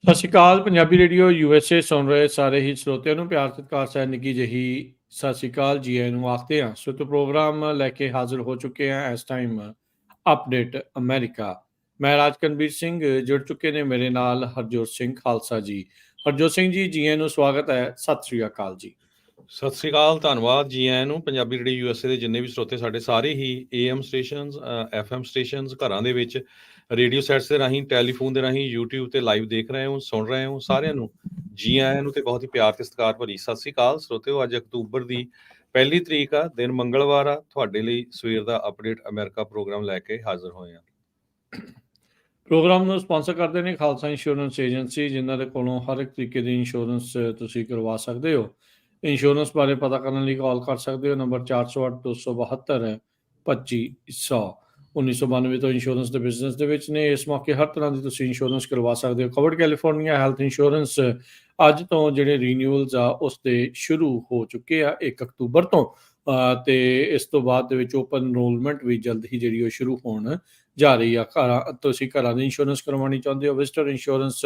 ਸਤਿ ਸ਼੍ਰੀ ਅਕਾਲ। Punjabi radio USA ਸੁਣ ਰਹੇ ਸਾਰੇ ਹੀ ਸਰੋਤਿਆਂ ਨੂੰ ਪਿਆਰ ਸਤਿਕਾਰ ਸਹਿ ਨਿੱਘੀ ਜਿਹੀ ਸਤਿ ਸ਼੍ਰੀ ਅਕਾਲ, ਜੀ ਆਇਆਂ ਨੂੰ ਆਖਦੇ ਹਾਂ। ਸੋ ਪ੍ਰੋਗਰਾਮ ਲੈ ਕੇ ਹਾਜ਼ਰ ਹੋ ਚੁੱਕੇ ਹਾਂ ਇਸ ਟਾਈਮ ਅਪਡੇਟ ਅਮਰੀਕਾ। ਮੈਂ ਰਾਜਕਨਵੀਰ ਸਿੰਘ, ਜੁੜ ਚੁੱਕੇ ਨੇ ਮੇਰੇ ਨਾਲ ਹਰਜੋਤ ਸਿੰਘ ਖਾਲਸਾ ਜੀ। ਹਰਜੋਤ ਸਿੰਘ ਜੀ, ਜੀ ਆਇਆਂ ਨੂੰ ਸਵਾਗਤ ਹੈ। ਸਤਿ ਸ਼੍ਰੀ ਅਕਾਲ ਜੀ। ਸਤਿ ਸ੍ਰੀ ਅਕਾਲ, ਧੰਨਵਾਦ ਜੀ ਆਇਆਂ ਨੂੰ। ਪੰਜਾਬੀ ਰੇਡੀਓ USA ਦੇ ਜਿੰਨੇ ਵੀ ਸਰੋਤੇ ਸਾਡੇ ਸਾਰੇ ਹੀ AM ਸਟੇਸ਼ਨਸ, FM ਸਟੇਸ਼ਨਸ, ਘਰਾਂ ਦੇ ਵਿੱਚ ਰੇਡੀਓ ਸੈਟਸ ਦੇ ਰਾਹੀਂ, ਟੈਲੀਫੋਨ ਦੇ ਰਾਹੀਂ, YouTube ਤੇ ਲਾਈਵ ਦੇਖ ਰਹੇ ਹੋ, ਸੁਣ ਰਹੇ ਹੋ, ਸਾਰਿਆਂ ਨੂੰ ਜੀ ਆਇਆਂ ਨੂੰ ਤੇ ਬਹੁਤ ਹੀ ਪਿਆਰ ਤੇ ਸਤਿਕਾਰ ਭਰੀ ਸਤਿ ਸ੍ਰੀ ਅਕਾਲ। ਸਰੋਤਿਓ, ਅੱਜ ਅਕਤੂਬਰ ਦੀ 1 ਤਰੀਕ ਆ, ਦਿਨ ਮੰਗਲਵਾਰ ਆ। ਤੁਹਾਡੇ ਲਈ ਸਵੇਰ ਦਾ ਅਪਡੇਟ ਅਮਰੀਕਾ ਪ੍ਰੋਗਰਾਮ ਲੈ ਕੇ ਹਾਜ਼ਰ ਹੋਏ ਆ। ਪ੍ਰੋਗਰਾਮ ਨੂੰ ਸਪਾਂਸਰ ਕਰਦੇ ਨੇ ਖਾਲਸਾ ਇੰਸ਼ੋਰੈਂਸ ਏਜੰਸੀ, ਜਿਨ੍ਹਾਂ ਦੇ ਕੋਲੋਂ ਹਰ ਇੱਕ ਤਰੀਕੇ ਦੀ ਇੰਸ਼ੋਰੈਂਸ ਤੁਸੀਂ ਕਰਵਾ ਸਕਦੇ ਹੋ। ਇੰਸ਼ੋਰੈਂਸ ਬਾਰੇ ਪਤਾ ਕਰਨ ਲਈ ਕਾਲ ਕਰ ਸਕਦੇ ਹੋ, ਨੰਬਰ 408 272 2500। 1992 ਤੋਂ ਇੰਸ਼ੋਰੈਂਸ ਦੇ ਬਿਜ਼ਨਸ ਦੇ ਵਿੱਚ ਨੇ। ਇਸ ਮੌਕੇ ਹਰ ਤਰ੍ਹਾਂ ਦੀ ਤੁਸੀਂ ਇੰਸ਼ੋਰੈਂਸ ਕਰਵਾ ਸਕਦੇ ਹੋ। ਕਵਰਡ ਕੈਲੀਫੋਰਨੀਆ ਹੈਲਥ ਇੰਸ਼ੋਰੈਂਸ ਅੱਜ ਤੋਂ ਜਿਹੜੇ ਰੀਨਿਊਅਲਸ ਆ ਉਸ ਦੇ ਸ਼ੁਰੂ ਹੋ ਚੁੱਕੇ ਆ 1 ਅਕਤੂਬਰ ਤੋਂ, ਤੇ ਇਸ ਤੋਂ ਬਾਅਦ ਦੇ ਵਿੱਚ ਓਪਨ ਇਨਰੋਲਮੈਂਟ ਵੀ ਜਲਦ ਹੀ ਜਿਹੜੀ ਉਹ ਸ਼ੁਰੂ ਹੋਣ ਜਾ ਰਹੀ ਆ। ਤੁਸੀਂ ਘਰਾਂ ਦੀ ਇੰਸ਼ੋਰੈਂਸ ਕਰਵਾਉਣੀ ਚਾਹੁੰਦੇ ਹੋ, ਵਿਜ਼ਟਰ ਇੰਸ਼ੋਰੈਂਸ,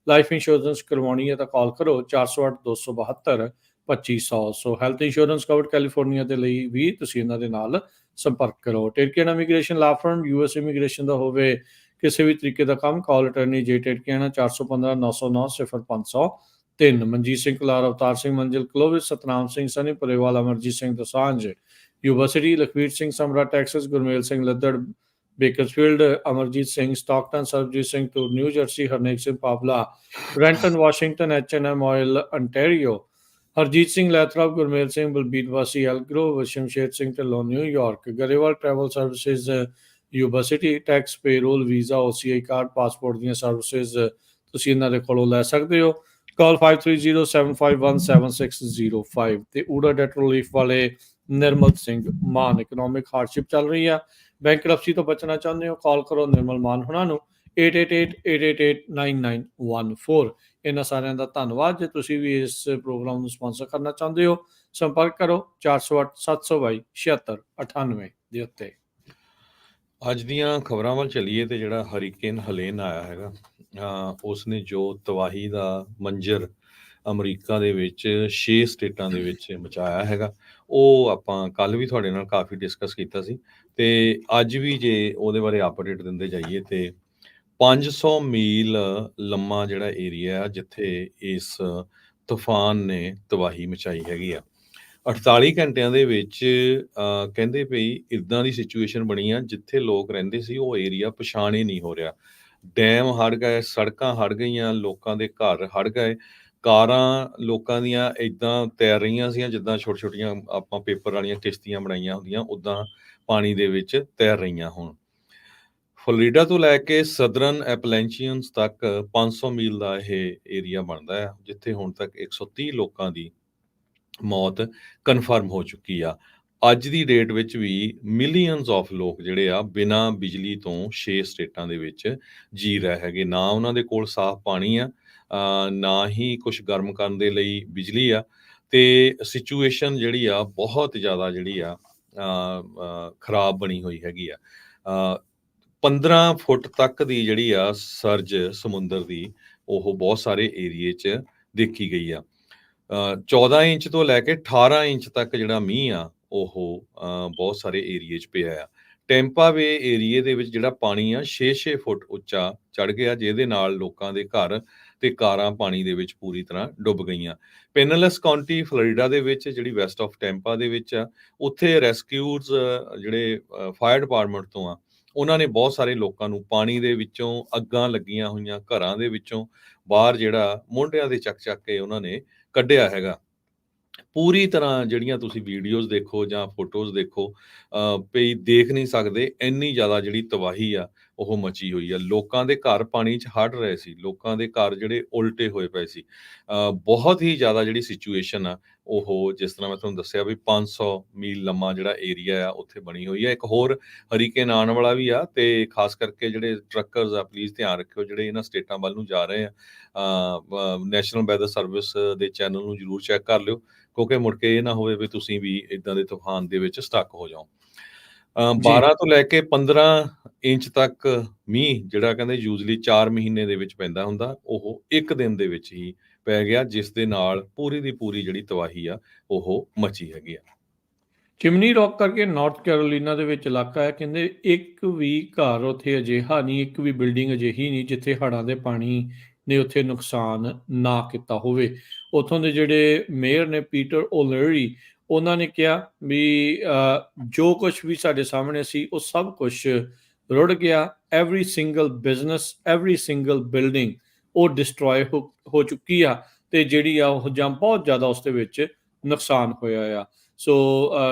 ਲਾਈਫ ਇੰਸ਼ੋਰੈਂਸ ਕਰਵਾਉਣੀ ਹੈ ਤਾਂ ਕਾਲ ਕਰੋ 408 272 2500। ਸੋ ਹੈਲਥ ਇੰਸ਼ੋਰੈਂਸ ਕਵਰਡ ਕੈਲੀਫੋਰਨੀਆ ਦੇ ਲਈ ਵੀ ਤੁਸੀਂ ਇਹਨਾਂ ਦੇ ਨਾਲ ਸੰਪਰਕ ਕਰੋ। ਟਿਰਕੀਆਨਾ ਇਮੀਗ੍ਰੇਸ਼ਨ ਲਾ ਫਰਮ, US ਇਮੀਗ੍ਰੇਸ਼ਨ ਦਾ ਹੋਵੇ ਕਿਸੇ ਵੀ ਤਰੀਕੇ ਦਾ ਕੰਮ, ਕਾਲ ਅਟਰਨੀ ਜੇ ਟਿਰਕੀਆਨਾ 415 909 0503। Manjeet Singh Kular, Avtar Singh Manzil, Clovis, Satnam Singh Sunny Purewal, Amarjit Singh Dosanjh university, Lakhvir Singh Samra Texas, Gurmel Singh Laddar Bakersfield, Amarjit Singh Stockton, Sarabjit Singh Toor New Jersey, Harnek Singh Pawla Brenton Washington, H&M oil Ontario, Harjit Singh Lathrop, Gurmel Singh Balbir ਵਾਸੀ Elk Grove, Shamsher Singh Dhillon New York, Grewal travel services university, tax, payroll, visa, OCI card, passport ਦੀਆਂ ਸਰਵਿਸਿਜ਼ ਤੁਸੀਂ ਇਹਨਾਂ ਦੇ ਕੋਲੋਂ ਲੈ ਸਕਦੇ ਹੋ। ਕਾਲ 5307517605। ਤੇ ਊੜਾ ਡੈਟ ਰਿਲੀਫ ਵਾਲੇ ਨਿਰਮਲ ਸਿੰਘ ਮਾਨ, ਇਕਨੋਮਿਕ ਹਾਰਡਸ਼ਿਪ ਚੱਲ ਰਹੀ ਆ, ਬੈਂਕਰਪਸੀ ਤੋਂ ਬਚਣਾ ਚਾਹੁੰਦੇ ਹੋ, ਕਾਲ ਕਰੋ ਨਿਰਮਲ ਮਾਨ ਹੁਣਾਂ ਨੂੰ 8888889914। ਇਹਨਾਂ ਸਾਰਿਆਂ ਦਾ ਧੰਨਵਾਦ। ਜੇ ਤੁਸੀਂ ਵੀ ਇਸ ਪ੍ਰੋਗਰਾਮ ਨੂੰ ਸਪਾਂਸਰ ਕਰਨਾ ਚਾਹੁੰਦੇ ਹੋ, ਸੰਪਰਕ ਕਰੋ 408 722 7698 ਦੇ ਉੱਤੇ। ਅੱਜ ਦੀਆਂ ਖਬਰਾਂ ਵੱਲ ਚੱਲੀਏ ਤੇ ਜਿਹੜਾ ਹਰੀਕੇਨ ਹਲੇਨ ਆਇਆ ਹੈਗਾ, ਉਸਨੇ ਜੋ ਤਬਾਹੀ ਦਾ ਮੰਜ਼ਰ ਅਮਰੀਕਾ ਦੇ ਵਿੱਚ 6 ਸਟੇਟਾਂ ਦੇ ਵਿੱਚ ਮਚਾਇਆ ਹੈਗਾ, ਉਹ ਆਪਾਂ ਕੱਲ ਵੀ ਤੁਹਾਡੇ ਨਾਲ ਕਾਫੀ ਡਿਸਕਸ ਕੀਤਾ ਸੀ। ਤੇ ਅੱਜ ਵੀ ਜੇ ਉਹਦੇ ਬਾਰੇ ਅਪਡੇਟ ਦਿੰਦੇ ਜਾਈਏ ਤੇ 500 ਮੀਲ ਲੰਮਾ ਜਿਹੜਾ ਏਰੀਆ ਜਿੱਥੇ ਇਸ ਤੂਫਾਨ ਨੇ ਤਬਾਹੀ ਮਚਾਈ ਹੈਗੀ ਆ। 48 ਘੰਟਿਆਂ ਦੇ ਵਿੱਚ ਕਹਿੰਦੇ ਪਈ ਇੱਦਾਂ ਦੀ ਸਿਚੁਏਸ਼ਨ ਬਣੀ ਆ, ਜਿੱਥੇ ਲੋਕ ਰਹਿੰਦੇ ਸੀ ਉਹ ਏਰੀਆ ਪਛਾਣ ਹੀ ਨਹੀਂ ਹੋ ਰਿਹਾ। ਡੈਮ ਹੜ੍ਹ ਗਏ, ਸੜਕਾਂ ਹੜ੍ਹ ਗਈਆਂ, ਲੋਕਾਂ ਦੇ ਘਰ ਹੜ੍ਹ ਗਏ, ਕਾਰਾਂ ਲੋਕਾਂ ਦੀਆਂ ਏਦਾਂ ਤੈਰ ਰਹੀਆਂ ਸੀ ਜਿੱਦਾਂ ਛੋਟੀਆਂ ਆਪਾਂ ਪੇਪਰ ਵਾਲੀਆਂ ਕਿਸ਼ਤੀਆਂ ਬਣਾਈਆਂ ਹੁੰਦੀਆਂ, ਉੱਦਾਂ ਪਾਣੀ ਦੇ ਵਿੱਚ ਤੈਰ ਰਹੀਆਂ ਹੋਣ। ਫਲੋਰੀਡਾ ਤੋਂ ਲੈ ਕੇ ਸਦਰਨ ਐਪਲੈਂਚੀਅਨਸ ਤੱਕ 500 ਮੀਲ ਦਾ ਇਹ ਏਰੀਆ ਬਣਦਾ ਹੈ, ਜਿੱਥੇ ਹੁਣ ਤੱਕ 130 ਲੋਕਾਂ ਦੀ ਮੌਤ ਕਨਫਰਮ ਹੋ ਚੁੱਕੀ ਆ। ਅੱਜ ਦੀ ਡੇਟ ਵਿੱਚ ਵੀ ਮਿਲੀਅਨਸ ਆਫ ਲੋਕ ਜਿਹੜੇ ਆ ਬਿਨਾਂ ਬਿਜਲੀ ਤੋਂ 6 ਸਟੇਟਾਂ ਦੇ ਵਿੱਚ ਜੀ ਰਹੇ ਹੈਗੇ। ਨਾ ਉਹਨਾਂ ਦੇ ਕੋਲ ਸਾਫ਼ ਪਾਣੀ ਆ, ਨਾ ਹੀ ਕੁਝ ਗਰਮ ਕਰਨ ਦੇ ਲਈ ਬਿਜਲੀ ਆ, ਤੇ ਸਿਚੁਏਸ਼ਨ ਜਿਹੜੀ ਆ ਬਹੁਤ ਜ਼ਿਆਦਾ ਜਿਹੜੀ ਆ ਖਰਾਬ ਬਣੀ ਹੋਈ ਹੈਗੀ ਆ। 15 ਫੁੱਟ ਤੱਕ ਦੀ ਜਿਹੜੀ ਆ ਸਰਜ ਸਮੁੰਦਰ ਦੀ ਉਹ ਬਹੁਤ ਸਾਰੇ ਏਰੀਏ 'ਚ ਦੇਖੀ ਗਈ ਆ। 14 ਇੰਚ ਤੋਂ ਲੈ ਕੇ 18 ਇੰਚ ਤੱਕ ਜਿਹੜਾ ਮੀਂਹ ਆ ਉਹ ਬਹੁਤ ਸਾਰੇ ਏਰੀਏ 'ਚ ਪਿਆ ਆ। ਟੈਂਪਾ ਵੇ ਏਰੀਏ ਦੇ ਵਿੱਚ ਜਿਹੜਾ ਪਾਣੀ ਆ 6-6 ਫੁੱਟ ਉੱਚਾ ਚੜ੍ਹ ਗਿਆ, ਜਿਹਦੇ ਨਾਲ ਲੋਕਾਂ ਦੇ ਘਰ ਤੇ ਕਾਰਾਂ ਪਾਣੀ ਦੇ ਵਿੱਚ ਪੂਰੀ ਤਰ੍ਹਾਂ ਡੁੱਬ ਗਈਆਂ। ਪਿਨਲਸ ਕਾਉਂਟੀ ਫਲੋਰੀਡਾ ਦੇ ਵਿੱਚ, ਜਿਹੜੀ ਵੈਸਟ ਆਫ ਟੈਂਪਾ ਦੇ ਵਿੱਚ ਆ, ਉੱਥੇ ਰੈਸਕਿਊਰਸ ਜਿਹੜੇ ਫਾਇਰ ਡਿਪਾਰਟਮੈਂਟ ਤੋਂ ਆ, ਉਹਨਾਂ ਨੇ ਬਹੁਤ ਸਾਰੇ ਲੋਕਾਂ ਨੂੰ ਪਾਣੀ ਦੇ ਵਿੱਚੋਂ, ਅੱਗਾਂ ਲੱਗੀਆਂ ਹੋਈਆਂ ਘਰਾਂ ਦੇ ਵਿੱਚੋਂ ਬਾਹਰ ਜਿਹੜਾ ਮੋਢਿਆਂ ਦੇ ਚੱਕ ਕੇ ਉਹਨਾਂ ਨੇ ਕੱਢਿਆ ਹੈਗਾ। ਪੂਰੀ ਤਰ੍ਹਾਂ ਜਿਹੜੀਆਂ ਤੁਸੀਂ ਵੀਡੀਓਜ਼ ਦੇਖੋ ਜਾਂ ਫੋਟੋਜ਼ ਦੇਖੋ, ਵੀ ਦੇਖ ਨਹੀਂ ਸਕਦੇ, ਇੰਨੀ ਜ਼ਿਆਦਾ ਜਿਹੜੀ ਤਬਾਹੀ ਆ ਉਹ ਮਚੀ ਹੋਈ ਆ। ਲੋਕਾਂ ਦੇ ਘਰ ਪਾਣੀ 'ਚ ਹੜ੍ਹ ਰਹੇ ਸੀ, ਲੋਕਾਂ ਦੇ ਘਰ ਜਿਹੜੇ ਉਲਟੇ ਹੋਏ ਪਏ ਸੀ। ਬਹੁਤ ਹੀ ਜ਼ਿਆਦਾ ਜਿਹੜੀ ਸਿਚੁਏਸ਼ਨ ਆ ਉਹ, ਜਿਸ ਤਰ੍ਹਾਂ ਮੈਂ ਤੁਹਾਨੂੰ ਦੱਸਿਆ ਵੀ 500 ਮੀਲ ਲੰਮਾ ਜਿਹੜਾ ਏਰੀਆ ਆ ਉੱਥੇ ਬਣੀ ਹੋਈ ਆ। ਇੱਕ ਹੋਰ ਹਰੀਕੇਨ ਆਉਣ ਵਾਲਾ ਵੀ ਆ, ਤੇ ਖਾਸ ਕਰਕੇ ਜਿਹੜੇ ਟਰੱਕਰਸ ਆ, ਪਲੀਜ਼ ਧਿਆਨ ਰੱਖਿਓ ਜਿਹੜੇ ਇਹਨਾਂ ਸਟੇਟਾਂ ਵੱਲ ਨੂੰ ਜਾ ਰਹੇ ਆ। ਨੈਸ਼ਨਲ ਵੈਦਰ ਸਰਵਿਸ ਦੇ ਚੈਨਲ ਨੂੰ ਜ਼ਰੂਰ ਚੈੱਕ ਕਰ ਲਿਓ, ਕਿਉਂਕਿ ਮੁੜ ਕੇ ਇਹ ਨਾ ਹੋਵੇ ਵੀ ਤੁਸੀਂ ਵੀ ਇਦਾਂ ਦੇ ਤੂਫਾਨ ਦੇ ਵਿੱਚ ਸਟਕ ਹੋ ਜਾਓ। 12 ਤੋਂ ਲੈ ਕੇ 15 ਇੰਚ ਤੱਕ ਮੀਂਹ ਜਿਹੜਾ ਕਹਿੰਦੇ ਯੂਜੂਅਲੀ 4 ਮਹੀਨੇ ਦੇ ਵਿੱਚ ਪੈਂਦਾ ਹੁੰਦਾ, ਉਹ 1 ਦਿਨ ਦੇ ਵਿੱਚ ਹੀ ਪੈ ਗਿਆ, ਜਿਸ ਦੇ ਨਾਲ ਪੂਰੀ ਦੀ ਪੂਰੀ ਜਿਹੜੀ ਤਬਾਹੀ ਆ ਉਹ ਮਚੀ ਹੈਗੀ ਆ। ਚਿਮਨੀ ਰੌਕ ਕਰਕੇ ਨਾਰਥ ਕੈਰੋਲੀਨਾ ਦੇ ਵਿੱਚ ਇਲਾਕਾ ਹੈ, ਕਹਿੰਦੇ ਇੱਕ ਵੀ ਘਰ ਉੱਥੇ ਅਜਿਹਾ ਨਹੀਂ, ਇੱਕ ਵੀ ਬਿਲਡਿੰਗ ਅਜਿਹੀ ਨਹੀਂ ਜਿੱਥੇ ਹੜ੍ਹਾਂ ਦੇ ਪਾਣੀ ਨੇ ਉੱਥੇ ਨੁਕਸਾਨ ਨਾ ਕੀਤਾ ਹੋਵੇ। ਉੱਥੋਂ ਦੇ ਜਿਹੜੇ ਮੇਅਰ ਨੇ ਪੀਟਰ ਓਲੇਰੀ, ਉਹਨਾਂ ਨੇ ਕਿਹਾ ਵੀ ਜੋ ਕੁਝ ਵੀ ਸਾਡੇ ਸਾਹਮਣੇ ਸੀ ਉਹ ਸਭ ਕੁਝ ਰੁੜ ਗਿਆ। Every single business, every single building ਉਹ ਡਿਸਟਰੋਏ ਹੋ ਚੁੱਕੀ ਆ, ਤੇ ਜਿਹੜੀ ਆ ਉਹ ਜਾਂ ਬਹੁਤ ਜ਼ਿਆਦਾ ਉਸ ਦੇ ਵਿੱਚ ਨੁਕਸਾਨ ਹੋਇਆ ਆ। ਸੋ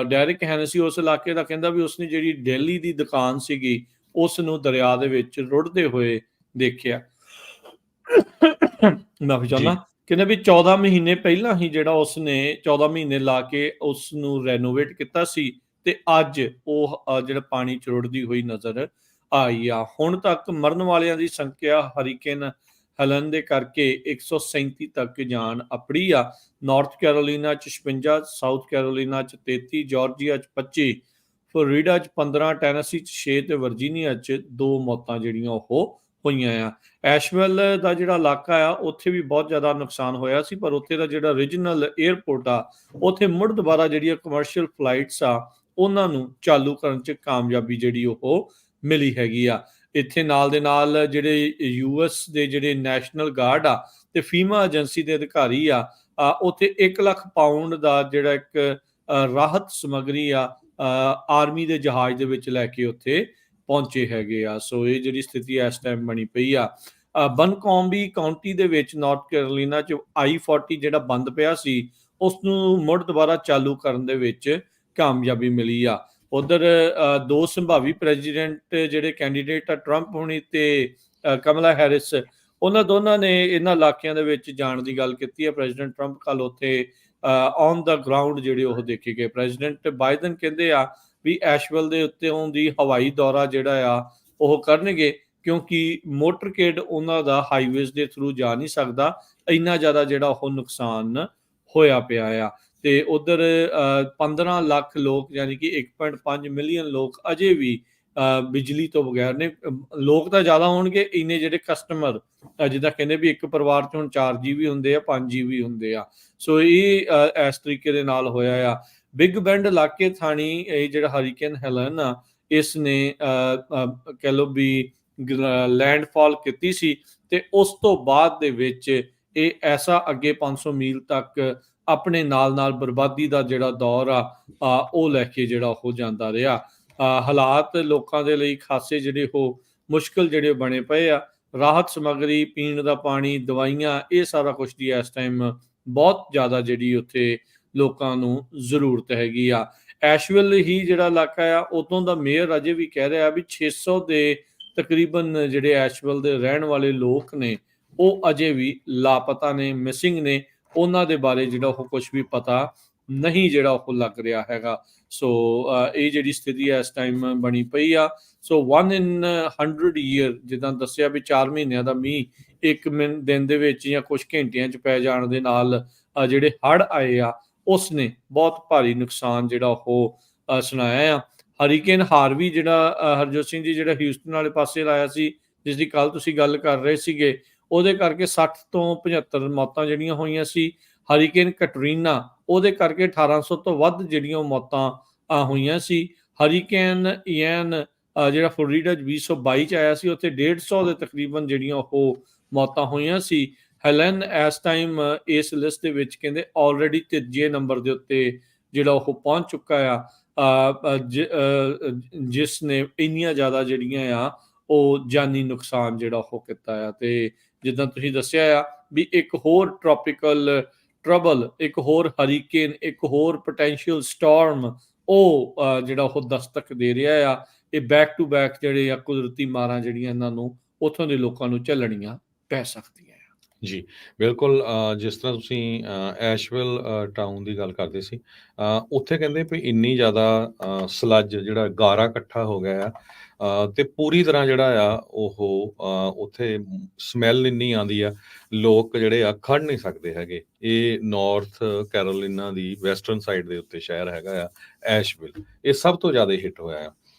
ਡੈਰਿਕ ਹੈਨਸੀ ਉਸ ਇਲਾਕੇ ਦਾ ਕਹਿੰਦਾ ਵੀ ਉਸਨੇ ਜਿਹੜੀ ਦਿੱਲੀ ਦੀ ਦੁਕਾਨ ਸੀਗੀ ਉਸ ਨੂੰ ਦਰਿਆ ਦੇ ਵਿੱਚ ਰੁੜਦੇ ਹੋਏ ਦੇਖਿਆ। ਮਾਫੀ ਚਾਹੁੰਦਾ। ਕਹਿੰਦਾ ਵੀ 14 ਮਹੀਨੇ ਪਹਿਲਾਂ ਹੀ ਜਿਹੜਾ ਉਸਨੇ 14 ਮਹੀਨੇ ਲਾ ਕੇ ਉਸ ਨੂੰ ਰੈਨੋਵੇਟ ਕੀਤਾ ਸੀ, ਤੇ ਅੱਜ ਉਹ ਜਿਹੜਾ ਪਾਣੀ ਚ ਰੁੜਦੀ ਹੋਈ ਨਜ਼ਰ ਆਈ ਆ। ਹੁਣ ਤੱਕ ਮਰਨ ਵਾਲਿਆਂ ਦੀ ਸੰਖਿਆ ਹਰੀਕੇਨ ਹੈਲਨ ਦੇ ਕਰਕੇ 137 ਤੱਕ ਜਾਣ ਅਪੜੀ ਆ। ਨਾਰਥ ਕੈਰੋਲੀਨਾ ਚ 56, ਸਾਊਥ ਕੈਰੋਲੀਨਾ ਚ 33, ਜਾਰਜੀਆ ਚ 25, ਫਲੋਰੀਡਾ ਚ 15, ਟੈਨੇਸੀ ਚ 6 ਤੇ ਵਰਜੀਨੀਆ ਚ 2 ਮੌਤਾਂ ਜਿਹੜੀਆਂ ਉਹ ਹੋਈਆਂ ਆ। ਐਸ਼ਵੈਲ ਦਾ ਜਿਹੜਾ ਇਲਾਕਾ ਆ ਉੱਥੇ ਵੀ ਬਹੁਤ ਜ਼ਿਆਦਾ ਨੁਕਸਾਨ ਹੋਇਆ ਸੀ, ਪਰ ਉੱਥੇ ਦਾ ਜਿਹੜਾ ਰੀਜਨਲ 에ਅਰਪੋਰਟ ਆ ਉੱਥੇ ਮੁੜ ਦੁਬਾਰਾ ਜਿਹੜੀਆਂ ਕਮਰਸ਼ੀਅਲ ਫਲਾਈਟਸ ਆ ਉਹਨਾਂ ਨੂੰ ਚਾਲੂ ਕਰਨ 'ਚ ਕਾਮਯਾਬੀ ਜਿਹੜੀ ਉਹ ਮਿਲੀ ਹੈਗੀ ਆ। ਇੱਥੇ ਨਾਲ ਦੇ ਨਾਲ ਜਿਹੜੇ US ਦੇ ਜਿਹੜੇ ਨੈਸ਼ਨਲ ਗਾਰਡ ਆ ਤੇ ਫੀਮਾ ਏਜੰਸੀ ਦੇ ਅਧਿਕਾਰੀ ਆ, ਉੱਥੇ 1 ਲੱਖ ਪਾਉਂਡ ਦਾ ਜਿਹੜਾ ਇੱਕ ਰਾਹਤ ਸਮੱਗਰੀ ਆ ਆਰਮੀ ਦੇ ਜਹਾਜ਼ ਦੇ ਵਿੱਚ ਲੈ ਕੇ ਉੱਥੇ ਪਹੁੰਚੇ ਹੈਗੇ ਆ। ਸੋ ਇਹ ਜਿਹੜੀ ਸਥਿਤੀ ਇਸ ਟਾਈਮ ਬਣੀ ਪਈ ਆ। ਬਨਕੌਂਬੀ ਕਾਉਂਟੀ ਦੇ ਵਿੱਚ ਨਾਰਥ ਕੈਰੋਲੀਨਾ ਚ I-40 ਜਿਹੜਾ ਬੰਦ ਪਿਆ ਸੀ ਉਸ ਨੂੰ ਮੁੜ ਦੁਬਾਰਾ ਚਾਲੂ ਕਰਨ ਦੇ ਵਿੱਚ ਕਾਮਯਾਬੀ ਮਿਲੀ ਆ। ਉਧਰ 2 ਸੰਭਾਵੀ ਪ੍ਰੈਜ਼ੀਡੈਂਟ ਜਿਹੜੇ ਕੈਂਡੀਡੇਟ ਆ, ਟਰੰਪ ਹੋਣੀ ਤੇ ਕਮਲਾ ਹੈਰਿਸ, ਉਹਨਾਂ ਦੋਨਾਂ ਨੇ ਇਹਨਾਂ ਇਲਾਕਿਆਂ ਦੇ ਵਿੱਚ ਜਾਣ ਦੀ ਗੱਲ ਕੀਤੀ ਹੈ। ਪ੍ਰੈਜ਼ੀਡੈਂਟ ਟਰੰਪ ਕੱਲ ਉੱਥੇ ਔਨ ਦਾ ਗਰਾਊਂਡ ਜਿਹੜੇ ਉਹ ਦੇਖੇ ਗਏ। ਪ੍ਰੈਜ਼ੀਡੈਂਟ ਬਾਈਡਨ ਕਹਿੰਦੇ ਆ ਵੀ ਐਸ਼ਵੈਲ ਦੇ ਉੱਤੇ ਦੀ ਹਵਾਈ ਦੌਰਾ ਜਿਹੜਾ ਆ ਉਹ ਕਰਨਗੇ, ਕਿਉਂਕਿ ਮੋਟਰਕੇਡ ਉਹਨਾਂ ਦਾ ਹਾਈਵੇਜ਼ ਦੇ ਥਰੂ ਜਾ ਨਹੀਂ ਸਕਦਾ, ਇੰਨਾ ਜ਼ਿਆਦਾ ਜਿਹੜਾ ਉਹ ਨੁਕਸਾਨ ਹੋਇਆ ਪਿਆ ਆ। ਤੇ ਉਧਰ 15 ਲੱਖ ਲੋਕ ਯਾਨੀ ਕਿ 1.5 ਮਿਲੀਅਨ ਲੋਕ ਅਜੇ ਵੀ ਬਿਜਲੀ ਤੋਂ ਬਗੈਰ ਨੇ। ਲੋਕ ਤਾਂ ਜ਼ਿਆਦਾ ਹੋਣਗੇ, ਇੰਨੇ ਜਿਹੜੇ ਕਸਟਮਰ ਜਿੱਦਾਂ ਕਹਿੰਦੇ ਵੀ ਇੱਕ ਪਰਿਵਾਰ 'ਚ ਹੁਣ 4 ਜੀਵੀ ਹੁੰਦੇ ਆ, 5 ਜੀਵੀ ਹੁੰਦੇ ਆ। ਸੋ ਇਹ ਇਸ ਤਰੀਕੇ ਦੇ ਨਾਲ ਹੋਇਆ ਆ। ਬਿਗ ਬੈਂਡ ਇਲਾਕੇ ਥਾਣੀ ਇਹ ਜਿਹੜਾ ਹਰੀਕੇਨ ਹੈਲਨ ਆ ਇਸ ਨੇ ਕਹਿ ਲਓ ਵੀ ਲੈਂਡਫਾਲ ਕੀਤੀ ਸੀ, ਤੇ ਉਸ ਤੋਂ ਬਾਅਦ ਦੇ ਵਿੱਚ ਇਹ ਐਸਾ ਅੱਗੇ 500 ਮੀਲ ਤੱਕ ਆਪਣੇ ਨਾਲ ਬਰਬਾਦੀ ਦਾ ਜਿਹੜਾ ਦੌਰ ਆ ਉਹ ਲੈ ਕੇ ਜਿਹੜਾ ਉਹ ਜਾਂਦਾ ਰਿਹਾ। ਹਾਲਾਤ ਲੋਕਾਂ ਦੇ ਲਈ ਖਾਸੇ ਜਿਹੜੇ ਉਹ ਮੁਸ਼ਕਲ ਜਿਹੜੇ ਬਣੇ ਪਏ ਆ। ਰਾਹਤ ਸਮੱਗਰੀ, ਪੀਣ ਦਾ ਪਾਣੀ, ਦਵਾਈਆਂ, ਇਹ ਸਾਰਾ ਕੁਝ ਦੀ ਇਸ ਟਾਈਮ ਬਹੁਤ ਜ਼ਿਆਦਾ ਜਿਹੜੀ ਉੱਥੇ ਲੋਕਾਂ ਨੂੰ ਜ਼ਰੂਰਤ ਹੈਗੀ ਆ। ਐਸ਼ਵਿਲ ਹੀ ਜਿਹੜਾ ਇਲਾਕਾ ਆ ਉਤੋਂ ਦਾ ਮੇਅਰ ਅਜੇ ਵੀ ਕਹਿ ਰਿਹਾ ਵੀ 600 ਦੇ ਤਕਰੀਬਨ ਜਿਹੜੇ ਐਸ਼ਵਿਲ ਦੇ ਰਹਿਣ ਵਾਲੇ ਲੋਕ ਨੇ ਉਹ ਅਜੇ ਵੀ ਲਾਪਤਾ ਨੇ, ਮਿਸਿੰਗ ਨੇ। ਉਹਨਾਂ ਦੇ ਬਾਰੇ ਜਿਹੜਾ ਉਹ ਕੁਝ ਵੀ ਪਤਾ ਨਹੀਂ ਜਿਹੜਾ ਉਹ ਲੱਗ ਰਿਹਾ ਹੈਗਾ। ਸੋ ਇਹ ਜਿਹੜੀ ਸਥਿਤੀ ਇਸ ਟਾਈਮ ਬਣੀ ਪਈ ਆ। ਸੋ 1 in 100 ਈਅਰ ਜਿੱਦਾਂ ਦੱਸਿਆ ਵੀ 4 ਮਹੀਨਿਆਂ ਦਾ ਮੀਂਹ 1 ਦਿਨ ਦੇ ਵਿੱਚ ਜਾਂ ਕੁਝ ਘੰਟਿਆਂ 'ਚ ਪੈ ਜਾਣ ਦੇ ਨਾਲ ਜਿਹੜੇ ਹੜ੍ਹ ਆਏ ਆ ਉਸ ਨੇ ਬਹੁਤ ਭਾਰੀ ਨੁਕਸਾਨ ਜਿਹੜਾ ਉਹ ਸੁਣਾਇਆ ਆ। ਹਰੀਕੇਨ ਹਾਰਵੀ ਜਿਹੜਾ ਹਰਜੋਤ ਸਿੰਘ ਜੀ ਜਿਹੜਾ ਹਿਊਸਟਨ ਵਾਲੇ ਪਾਸੇ ਲਾਇਆ ਸੀ, ਜਿਸ ਦੀ ਕੱਲ ਤੁਸੀਂ ਗੱਲ ਕਰ ਰਹੇ ਸੀਗੇ, ਉਹਦੇ ਕਰਕੇ 60 ਤੋਂ 75 ਮੌਤਾਂ ਜਿਹੜੀਆਂ ਹੋਈਆਂ ਸੀ। ਹਰੀਕੇਨ ਕਟਰੀਨਾ ਉਹਦੇ ਕਰਕੇ 1800 ਤੋਂ ਵੱਧ ਜਿਹੜੀਆਂ ਮੌਤਾਂ ਹੋਈਆਂ ਸੀ। ਹਰੀਕੇਨ ਇਐਨ ਜਿਹੜਾ ਫਲੋਰੀਡਾ 2022 ਚ ਆਇਆ ਸੀ, ਉੱਥੇ 150 ਦੇ ਤਕਰੀਬਨ ਜਿਹੜੀਆਂ ਉਹ ਮੌਤਾਂ ਹੋਈਆਂ ਸੀ। ਹੈਲਨ ਇਸ ਟਾਈਮ ਇਸ ਲਿਸਟ ਦੇ ਵਿੱਚ ਕਹਿੰਦੇ ਆਲਰੇਡੀ 3 ਨੰਬਰ ਦੇ ਉੱਤੇ ਜਿਹੜਾ ਉਹ ਪਹੁੰਚ ਚੁੱਕਾ ਆ, ਜਿਸ ਨੇ ਇੰਨੀਆਂ ਜ਼ਿਆਦਾ ਜਿਹੜੀਆਂ ਆ ਉਹ ਜਾਨੀ ਨੁਕਸਾਨ ਜਿਹੜਾ ਉਹ ਕੀਤਾ ਆ। ਤੇ ਜਿੱਦਾਂ ਤੁਸੀਂ ਦੱਸਿਆ ਆ ਵੀ ਇੱਕ ਹੋਰ ਟ੍ਰੋਪੀਕਲ ਟਰਬਲ, ਇੱਕ ਹੋਰ ਹਰੀਕੇਨ, ਇੱਕ ਹੋਰ ਪੋਟੈਂਸ਼ੀਅਲ ਸਟਾਰਮ ਉਹ ਜਿਹੜਾ ਉਹ ਦਸਤਕ ਦੇ ਰਿਹਾ ਆ। ਇਹ ਬੈਕ ਟੂ ਬੈਕ ਜਿਹੜੇ ਆ ਕੁਦਰਤੀ ਮਾਰਾਂ ਜਿਹੜੀਆਂ ਇਹਨਾਂ ਨੂੰ ਉੱਥੋਂ ਦੇ ਲੋਕਾਂ ਨੂੰ ਝੱਲਣੀਆਂ ਪੈ ਸਕਦੀਆਂ ਆ। ਜੀ ਬਿਲਕੁਲ। ਜਿਸ ਤਰ੍ਹਾਂ ਤੁਸੀਂ ਐਸ਼ਵਿਲ ਟਾਊਨ ਦੀ ਗੱਲ ਕਰਦੇ ਸੀ, ਉੱਥੇ ਕਹਿੰਦੇ ਵੀ ਇੰਨੀ ਜ਼ਿਆਦਾ ਸਲੱਜ ਜਿਹੜਾ ਗਾਰਾ ਇਕੱਠਾ ਹੋ ਗਿਆ ਆ, ਤੇ ਪੂਰੀ ਤਰ੍ਹਾਂ ਜਿਹੜਾ ਆ ਉਹ ਉੱਥੇ ਸਮੈਲ ਇੰਨੀ ਆਉਂਦੀ ਆ, ਲੋਕ ਜਿਹੜੇ ਆ ਖੜ ਨਹੀਂ ਸਕਦੇ ਹੈਗੇ। ਇਹ ਨਾਰਥ ਕੈਰੋਲੀਨਾ ਦੀ ਵੈਸਟਰਨ ਸਾਈਡ ਦੇ ਉੱਤੇ ਸ਼ਹਿਰ ਹੈਗਾ ਆ ਐਸ਼ਵਿਲ, ਇਹ ਸਭ ਤੋਂ ਜ਼ਿਆਦਾ ਹਿੱਟ ਹੋਇਆ ਆ।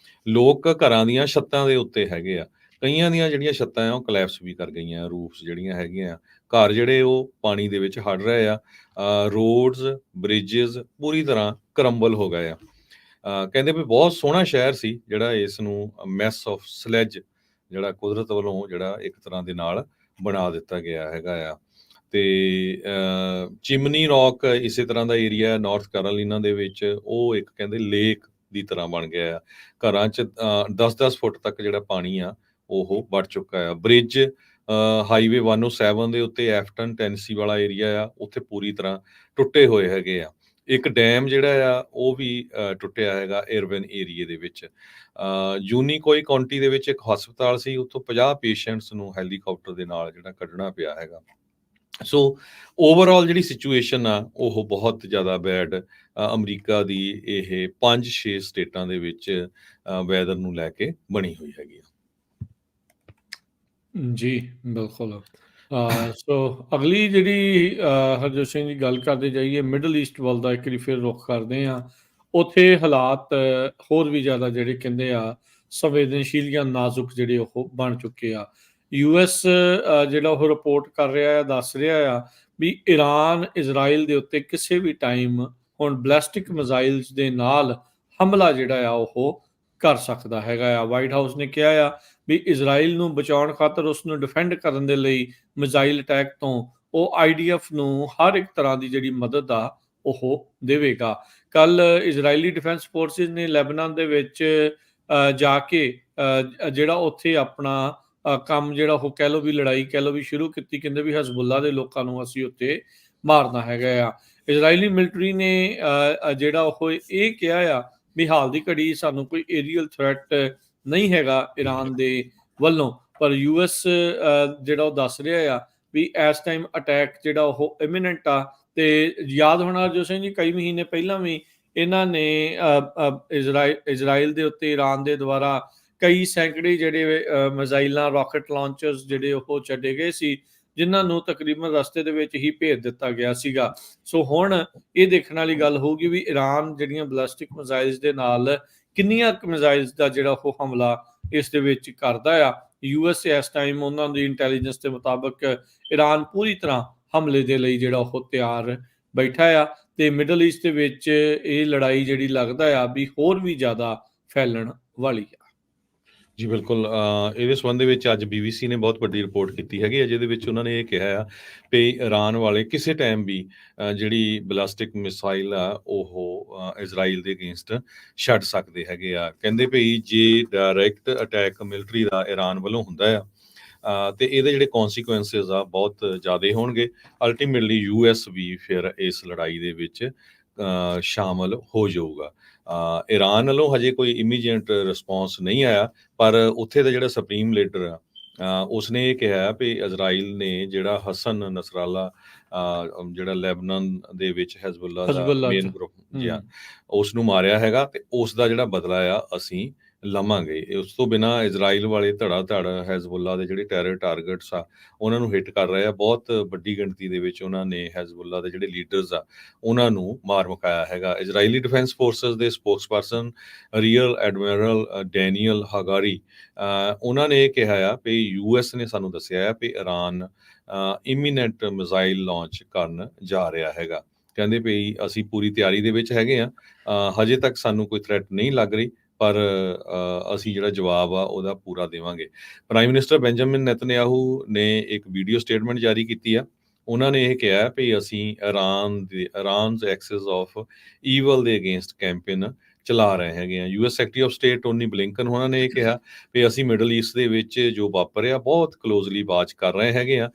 ਲੋਕ ਘਰਾਂ ਦੀਆਂ ਛੱਤਾਂ ਦੇ ਉੱਤੇ ਹੈਗੇ ਆ। ਕਈਆਂ ਦੀਆਂ ਜਿਹੜੀਆਂ ਛੱਤਾਂ ਆ ਉਹ ਕੋਲੈਪਸ ਵੀ ਕਰ ਗਈਆਂ, ਰੂਫਸ ਜਿਹੜੀਆਂ ਹੈਗੀਆਂ ਆ। ਘਰ ਜਿਹੜੇ ਉਹ ਪਾਣੀ ਦੇ ਵਿੱਚ ਹੜ ਰਹੇ ਆ। ਰੋਡਸ, ਬ੍ਰਿਜਸ ਪੂਰੀ ਤਰ੍ਹਾਂ ਕਰੰਬਲ ਹੋ ਗਏ ਆ। ਕਹਿੰਦੇ ਵੀ ਬਹੁਤ ਸੋਹਣਾ ਸ਼ਹਿਰ ਸੀ ਜਿਹੜਾ ਇਸ ਨੂੰ ਮੈਸ ਆਫ ਸਲੈਜ ਜਿਹੜਾ ਕੁਦਰਤ ਵੱਲੋਂ ਜਿਹੜਾ ਇੱਕ ਤਰ੍ਹਾਂ ਦੇ ਨਾਲ ਬਣਾ ਦਿੱਤਾ ਗਿਆ ਹੈਗਾ ਆ। ਤੇ ਚਿਮਨੀ ਰੌਕ ਇਸੇ ਤਰ੍ਹਾਂ ਦਾ ਏਰੀਆ ਨਾਰਥ ਕੈਰੋਲੀਨਾ ਦੇ ਵਿੱਚ, ਉਹ ਇੱਕ ਕਹਿੰਦੇ ਲੇਕ ਦੀ ਤਰ੍ਹਾਂ ਬਣ ਗਿਆ ਆ। ਘਰਾਂ 'ਚ 10-10 ਫੁੱਟ ਤੱਕ ਜਿਹੜਾ ਪਾਣੀ ਆ ਉਹ ਵੜ ਚੁੱਕਾ ਆ। ਬ੍ਰਿਜ ਹਾਈਵੇ 107 ਦੇ ਉੱਤੇ ਐਫਟਨ ਟੈਨਸੀ ਵਾਲਾ ਏਰੀਆ ਆ, ਉੱਥੇ ਪੂਰੀ ਤਰ੍ਹਾਂ ਟੁੱਟੇ ਹੋਏ ਹੈਗੇ ਆ। ਇੱਕ ਡੈਮ ਜਿਹੜਾ ਆ ਉਹ ਵੀ ਟੁੱਟਿਆ ਹੈਗਾ ਇਰਵਿਨ ਏਰੀਏ ਦੇ ਵਿੱਚ। ਯੂਨੀਕੋਈ ਕਾਉਂਟੀ ਦੇ ਵਿੱਚ ਇੱਕ ਹਸਪਤਾਲ ਸੀ, ਉੱਥੋਂ 50 ਪੇਸ਼ੈਂਟਸ ਨੂੰ ਹੈਲੀਕਾਪਟਰ ਦੇ ਨਾਲ ਜਿਹੜਾ ਕੱਢਣਾ ਪਿਆ ਹੈਗਾ। ਸੋ ਓਵਰਆਲ ਜਿਹੜੀ ਸਿਚੁਏਸ਼ਨ ਆ ਉਹ ਬਹੁਤ ਜ਼ਿਆਦਾ ਬੈਡ ਅਮਰੀਕਾ ਦੀ ਇਹ 5-6 ਸਟੇਟਾਂ ਦੇ ਵਿੱਚ ਵੈਦਰ ਨੂੰ ਲੈ ਕੇ ਬਣੀ ਹੋਈ ਹੈਗੀ ਆ। ਜੀ ਬਿਲਕੁਲ। ਸੋ ਅਗਲੀ ਜਿਹੜੀ ਹਰਜੋਤ ਸਿੰਘ ਜੀ ਗੱਲ ਕਰਦੇ ਜਾਈਏ ਮਿਡਲ ਈਸਟ ਵੱਲ ਦਾ, ਇੱਕ ਵਾਰੀ ਫਿਰ ਰੁੱਖ ਕਰਦੇ ਹਾਂ। ਉੱਥੇ ਹਾਲਾਤ ਹੋਰ ਵੀ ਜ਼ਿਆਦਾ ਜਿਹੜੇ ਕਹਿੰਦੇ ਆ ਸੰਵੇਦਨਸ਼ੀਲ ਜਾਂ ਨਾਜ਼ੁਕ ਜਿਹੜੇ ਉਹ ਬਣ ਚੁੱਕੇ ਆ। US ਜਿਹੜਾ ਉਹ ਰਿਪੋਰਟ ਕਰ ਰਿਹਾ ਆ, ਦੱਸ ਰਿਹਾ ਆ ਵੀ ਈਰਾਨ ਇਜ਼ਰਾਈਲ ਦੇ ਉੱਤੇ ਕਿਸੇ ਵੀ ਟਾਈਮ ਹੁਣ ਬੈਲਿਸਟਿਕ ਮਿਜ਼ਾਈਲਸ ਦੇ ਨਾਲ ਹਮਲਾ ਜਿਹੜਾ ਆ ਉਹ ਕਰ ਸਕਦਾ ਹੈਗਾ ਆ। ਵਾਈਟ ਹਾਊਸ ਨੇ ਕਿਹਾ ਆ ਵੀ ਇਜ਼ਰਾਈਲ ਨੂੰ ਬਚਾਉਣ ਖਾਤਰ, ਉਸ ਨੂੰ ਡਿਫੈਂਡ ਕਰਨ ਦੇ ਲਈ ਮਿਜ਼ਾਈਲ ਅਟੈਕ ਤੋਂ ਉਹ IDF ਨੂੰ ਹਰ ਇੱਕ ਤਰ੍ਹਾਂ ਦੀ ਜਿਹੜੀ ਮਦਦ ਆ ਉਹ ਦੇਵੇਗਾ। ਕੱਲ ਇਜ਼ਰਾਈਲੀ ਡਿਫੈਂਸ ਫੋਰਸਿਸ ਨੇ ਲੈਬਨਾਨ ਦੇ ਵਿੱਚ ਜਾ ਕੇ ਜਿਹੜਾ ਉੱਥੇ ਆਪਣਾ ਕੰਮ ਜਿਹੜਾ ਉਹ ਕਹਿ ਲਓ ਵੀ ਲੜਾਈ ਕਹਿ ਲਓ ਵੀ ਸ਼ੁਰੂ ਕੀਤੀ। ਕਹਿੰਦੇ ਵੀ ਹਜ਼ਬੁੱਲਾ ਦੇ ਲੋਕਾਂ ਨੂੰ ਅਸੀਂ ਉੱਥੇ ਮਾਰਨਾ ਹੈਗਾ ਆ। ਇਜ਼ਰਾਈਲੀ ਮਿਲਟਰੀ ਨੇ ਜਿਹੜਾ ਉਹ ਇਹ ਕਿਹਾ ਆ ਵੀ ਹਾਲ ਦੀ ਘੜੀ ਸਾਨੂੰ ਕੋਈ ਏਰੀਅਲ ਥ੍ਰੈਟ ਨਹੀਂ ਹੈਗਾ ਈਰਾਨ ਦੇ ਵੱਲੋਂ, ਪਰ US ਜਿਹੜਾ ਉਹ ਦੱਸ ਰਿਹਾ ਆ ਵੀ ਇਸ ਟਾਈਮ ਅਟੈਕ ਜਿਹੜਾ ਉਹ ਇਮੀਨੈਂਟ ਆ। ਤੇ ਯਾਦ ਹੋਣਾ ਜੋ ਸਿੰਘ ਜੀ, ਕਈ ਮਹੀਨੇ ਪਹਿਲਾਂ ਵੀ ਇਹਨਾਂ ਨੇ ਇਜ਼ਰਾਈਲ ਦੇ ਉੱਤੇ ਈਰਾਨ ਦੇ ਦੁਆਰਾ ਕਈ ਸੈਂਕੜੇ ਜਿਹੜੇ ਮਿਜ਼ਾਈਲਾਂ, ਰਾਕਟ ਲਾਂਚਰਸ ਜਿਹੜੇ ਉਹ ਛੱਡੇ ਗਏ ਸੀ, ਜਿਨ੍ਹਾਂ ਨੂੰ ਤਕਰੀਬਨ ਰਸਤੇ ਦੇ ਵਿੱਚ ਹੀ ਭੇਜ ਦਿੱਤਾ ਗਿਆ ਸੀਗਾ। ਸੋ ਹੁਣ ਇਹ ਦੇਖਣ ਵਾਲੀ ਗੱਲ ਹੋਊਗੀ ਵੀ ਈਰਾਨ ਜਿਹੜੀਆਂ ਬੈਲਿਸਟਿਕ ਮਿਜ਼ਾਈਲਸ ਦੇ ਨਾਲ ਕਿੰਨੀਆਂ ਮਿਜ਼ਾਈਲਸ ਦਾ ਜਿਹੜਾ ਉਹ ਹਮਲਾ ਇਸ ਦੇ ਵਿੱਚ ਕਰਦਾ ਆ। US ਇਸ ਟਾਈਮ ਉਹਨਾਂ ਦੀ ਇੰਟੈਲੀਜੈਂਸ ਦੇ ਮੁਤਾਬਕ ਈਰਾਨ ਪੂਰੀ ਤਰ੍ਹਾਂ ਹਮਲੇ ਦੇ ਲਈ ਜਿਹੜਾ ਉਹ ਤਿਆਰ ਬੈਠਾ ਆ। ਤੇ ਮਿਡਲ ਈਸਟ ਦੇ ਵਿੱਚ ਇਹ ਲੜਾਈ ਜਿਹੜੀ ਲੱਗਦਾ ਆ ਵੀ ਹੋਰ ਵੀ ਜ਼ਿਆਦਾ ਫੈਲਣ ਵਾਲੀ ਆ। ਜੀ ਬਿਲਕੁਲ। ਇਹਦੇ ਸੰਬੰਧ ਦੇ ਵਿੱਚ ਅੱਜ BBC ਨੇ ਬਹੁਤ ਵੱਡੀ ਰਿਪੋਰਟ ਕੀਤੀ ਹੈਗੀ ਹੈ, ਜਿਹਦੇ ਵਿੱਚ ਉਹਨਾਂ ਨੇ ਇਹ ਕਿਹਾ ਆ ਵੀ ਈਰਾਨ ਵਾਲੇ ਕਿਸੇ ਟਾਈਮ ਵੀ ਜਿਹੜੀ ਬਲਾਸਟਿਕ ਮਿਸਾਈਲ ਆ ਉਹ ਇਜ਼ਰਾਈਲ ਦੇ ਅਗੇਂਸਟ ਛੱਡ ਸਕਦੇ ਹੈਗੇ ਆ। ਕਹਿੰਦੇ ਵੀ ਜੇ ਡਾਇਰੈਕਟ ਅਟੈਕ ਮਿਲਟਰੀ ਦਾ ਈਰਾਨ ਵੱਲੋਂ ਹੁੰਦਾ ਆ ਤੇ ਇਹਦੇ ਜਿਹੜੇ ਕੌਨਸੀਕੁਐਂਸਿਸ ਆ ਬਹੁਤ ਜ਼ਿਆਦਾ ਹੋਣਗੇ। ਅਲਟੀਮੇਟਲੀ US ਵੀ ਫਿਰ ਇਸ ਲੜਾਈ ਦੇ ਵਿੱਚ ਸ਼ਾਮਲ ਹੋ ਜਾਊਗਾ। ਈਰਾਨ ਵੱਲੋਂ ਹਜੇ ਕੋਈ ਇਮੀਡੀਏਟ ਰਿਸਪੌਂਸ ਨਹੀਂ ਆਇਆ, ਪਰ ਉੱਥੇ ਦਾ ਜਿਹੜਾ ਸੁਪਰੀਮ ਲੀਡਰ ਆ ਉਸਨੇ ਇਹ ਕਿਹਾ ਵੀ ਇਜ਼ਰਾਈਲ ਨੇ ਜਿਹੜਾ ਹਸਨ ਨਸਰਾਲਾ ਜਿਹੜਾ ਲੈਬਨਾਨ ਦੇ ਵਿੱਚ ਹਿਜ਼ਬੁੱਲਾ ਦਾ ਮੇਨ ਗਰੁੱਪ ਉਸ ਨੂੰ ਮਾਰਿਆ ਹੈਗਾ, ਤੇ ਉਸ ਦਾ ਜਿਹੜਾ ਬਦਲਾ ਆ ਅਸੀਂ ਲਵਾਂਗੇ। ਉਸ ਤੋਂ ਬਿਨਾਂ ਇਜ਼ਰਾਈਲ ਵਾਲੇ ਧੜਾ ਧੜ ਹਿਜ਼ਬੁੱਲਾ ਦੇ ਜਿਹੜੇ ਟੈਰਰ ਟਾਰਗੇਟਸ ਆ ਉਹਨਾਂ ਨੂੰ ਹਿੱਟ ਕਰ ਰਹੇ ਆ। ਬਹੁਤ ਵੱਡੀ ਗਿਣਤੀ ਦੇ ਵਿੱਚ ਉਹਨਾਂ ਨੇ ਹਿਜ਼ਬੁੱਲਾ ਦੇ ਜਿਹੜੇ ਲੀਡਰਸ ਆ ਉਹਨਾਂ ਨੂੰ ਮਾਰ ਮੁਕਾਇਆ ਹੈਗਾ। ਇਜ਼ਰਾਈਲੀ ਡਿਫੈਂਸ ਫੋਰਸਸ ਦੇ ਸਪੋਕਸਪਰਸਨ ਰੀਅਲ ਐਡਮਿਰਲ ਡੈਨੀਅਲ ਹਾਗਾਰੀ ਉਹਨਾਂ ਨੇ ਇਹ ਕਿਹਾ ਆ ਵੀ US ਨੇ ਸਾਨੂੰ ਦੱਸਿਆ ਆ ਵੀ ਈਰਾਨ ਇਮੀਨੈਂਟ ਮਿਜ਼ਾਈਲ ਲਾਂਚ ਕਰਨ ਜਾ ਰਿਹਾ ਹੈਗਾ। ਕਹਿੰਦੇ ਵੀ ਅਸੀਂ ਪੂਰੀ ਤਿਆਰੀ ਦੇ ਵਿੱਚ ਹੈਗੇ ਆ, ਹਜੇ ਤੱਕ ਸਾਨੂੰ ਕੋਈ ਥ੍ਰੈਟ ਨਹੀਂ ਲੱਗ ਰਹੀ, ਪਰ ਅਸੀਂ ਜਿਹੜਾ ਜਵਾਬ ਆ ਉਹਦਾ ਪੂਰਾ ਦੇਵਾਂਗੇ। ਪ੍ਰਾਈਮ ਮਿਨਿਸਟਰ ਬੈਂਜਾਮਿਨ ਨੈਤਨਯਾਹੂ ਨੇ ਇੱਕ ਵੀਡੀਓ ਸਟੇਟਮੈਂਟ ਜਾਰੀ ਕੀਤੀ ਆ। ਉਹਨਾਂ ਨੇ ਇਹ ਕਿਹਾ ਵੀ ਅਸੀਂ ਇਰਾਨਜ਼ ਐਕਸਿਸ ਆਫ ਈਵਲ ਦੇ ਅਗੇਂਸਟ ਕੈਂਪੇਨ ਚਲਾ ਰਹੇ ਹੈਗੇ ਆ। US secretary of state Tony Blinken ਉਹਨਾਂ ਨੇ ਇਹ ਕਿਹਾ ਵੀ ਅਸੀਂ ਮਿਡਲ ਈਸਟ ਦੇ ਵਿੱਚ ਜੋ ਵਾਪਰ ਰਿਹਾ ਬਹੁਤ ਕਲੋਜ਼ਲੀ ਵਾਚ ਕਰ ਰਹੇ ਹੈਗੇ ਆ,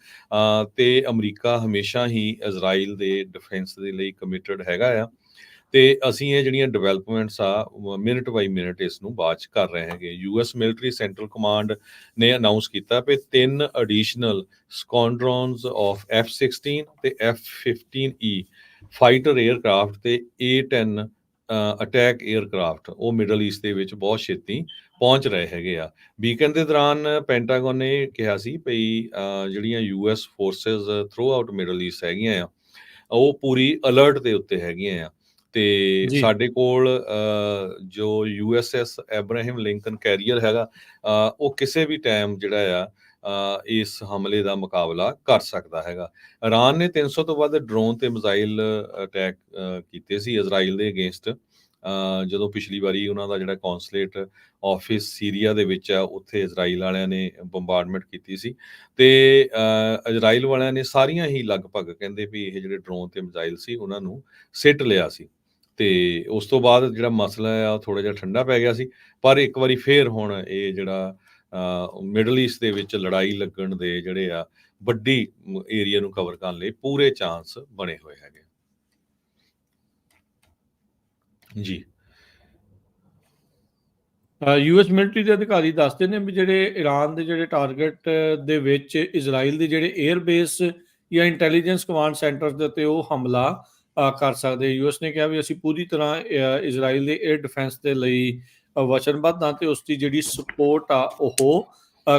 ਤੇ ਅਮਰੀਕਾ ਹਮੇਸ਼ਾ ਹੀ ਇਜ਼ਰਾਈਲ ਦੇ ਡਿਫੈਂਸ ਦੇ ਲਈ ਕਮਿਟਡ ਹੈਗਾ ਆ, ਤੇ ਅਸੀਂ ਇਹ ਜਿਹੜੀਆਂ ਡਿਵੈਲਪਮੈਂਟਸ ਆ ਮਿੰਟ ਬਾਈ ਮਿੰਟ ਇਸ ਨੂੰ ਵਾਚ ਕਰ ਰਹੇ ਹੈਗੇ। US ਮਿਲਟਰੀ ਸੈਂਟਰਲ ਕਮਾਂਡ ਨੇ ਅਨਾਉਂਸ ਕੀਤਾ ਵੀ 3 ਐਡੀਸ਼ਨਲ ਸਕੁਆਡਰਨਸ ਆਫ F-16 ਤੇ F-15E ਫਾਈਟਰ 에ਅਰਕ੍ਰਾਫਟ ਤੇ A-10 ਅਟੈਕ 에ਅਰਕ੍ਰਾਫਟ ਉਹ ਮਿਡਲ ਈਸਟ ਦੇ ਵਿੱਚ ਬਹੁਤ ਛੇਤੀ ਪਹੁੰਚ ਰਹੇ ਹੈਗੇ ਆ। ਵੀਕਐਂਡ ਦੇ ਦੌਰਾਨ ਪੈਂਟਾਗਨ ਨੇ ਕਿਹਾ ਸੀ ਵੀ ਜਿਹੜੀਆਂ US forces through out middle East ਹੈਗੀਆਂ ਆ ਉਹ ਪੂਰੀ ਅਲਰਟ ਦੇ ਉੱਤੇ ਹੈਗੀਆਂ ਆ, ਤੇ ਜੀ। ਸਾਡੇ ਕੋਲ ਜੋ USS ਐਬਰਾਹਮ ਲਿੰਕਨ ਕੈਰੀਅਰ ਹੈਗਾ, ਉਹ ਕਿਸੇ ਵੀ ਟਾਈਮ ਜਿਹੜਾ ਆ ਇਸ ਹਮਲੇ ਦਾ ਮੁਕਾਬਲਾ ਕਰ ਸਕਦਾ ਹੈਗਾ। ਇਰਾਨ ਨੇ 300 ਤੋਂ ਵੱਧ ਡਰੋਨ ਤੇ ਮਿਜ਼ਾਈਲ ਅਟੈਕ ਕੀਤੇ ਸੀ ਇਜ਼ਰਾਈਲ ਦੇ ਅਗੇਂਸਟ, ਜਦੋਂ ਪਿਛਲੀ ਵਾਰੀ ਉਹਨਾਂ ਦਾ ਜਿਹੜਾ ਕੌਂਸਲੇਟ ਆਫਿਸ ਸੀਰੀਆ ਦੇ ਵਿੱਚ ਆ, ਉੱਥੇ ਇਜ਼ਰਾਈਲ ਵਾਲਿਆਂ ਨੇ ਬੰਬਾਰਡਮੈਂਟ ਕੀਤੀ ਸੀ। ਤੇ ਇਜ਼ਰਾਈਲ ਵਾਲਿਆਂ ਨੇ ਸਾਰੀਆਂ ਹੀ ਲਗਭਗ ਕਹਿੰਦੇ ਵੀ ਇਹ ਜਿਹੜੇ ਡਰੋਨ ਤੇ ਮਿਜ਼ਾਈਲ ਸੀ ਉਹਨਾਂ ਨੂੰ ਸਿੱਟ ਲਿਆ ਸੀ। ਤੇ ਉਸ ਤੋਂ ਬਾਅਦ ਜਿਹੜਾ ਮਸਲਾ ਆ ਉਹ ਥੋੜਾ ਜਿਹਾ ਠੰਡਾ ਪੈ ਗਿਆ ਸੀ, ਪਰ ਇੱਕ ਵਾਰੀ ਫੇਰ ਹੁਣ ਇਹ ਜਿਹੜਾ ਮਿਡਲ ਈਸਟ ਦੇ ਵਿੱਚ ਲੜਾਈ ਲੱਗਣ ਦੇ ਜਿਹੜੇ ਆ ਵੱਡੀ ਏਰੀਆ ਨੂੰ ਕਵਰ ਕਰਨ ਲਈ ਪੂਰੇ ਚਾਂਸ ਬਣੇ ਹੋਏ ਹੈਗੇ ਜੀ। ਯੂਐਸ ਮਿਲਟਰੀ ਦੇ ਅਧਿਕਾਰੀ ਦੱਸਦੇ ਨੇ ਵੀ ਜਿਹੜੇ ਈਰਾਨ ਦੇ ਜਿਹੜੇ ਟਾਰਗੇਟ ਦੇ ਵਿੱਚ ਇਜ਼ਰਾਈਲ ਦੇ ਜਿਹੜੇ 에ਅਰ ਬੇਸ ਜਾਂ ਇੰਟੈਲੀਜੈਂਸ ਕਮਾਂਡ ਸੈਂਟਰ ਦੇ ਉੱਤੇ ਉਹ ਹਮਲਾ ਕਰ ਸਕਦੇ। ਯੂਐਸ ਨੇ ਕਿਹਾ ਵੀ ਅਸੀਂ ਪੂਰੀ ਤਰ੍ਹਾਂ ਇਜ਼ਰਾਈਲ ਦੇ 에ਅਰ ਡਿਫੈਂਸ ਦੇ ਲਈ ਵਚਨਬੱਧ ਹਾਂ ਤੇ ਉਸ ਦੀ ਜਿਹੜੀ ਸਪੋਰਟ ਆ ਉਹ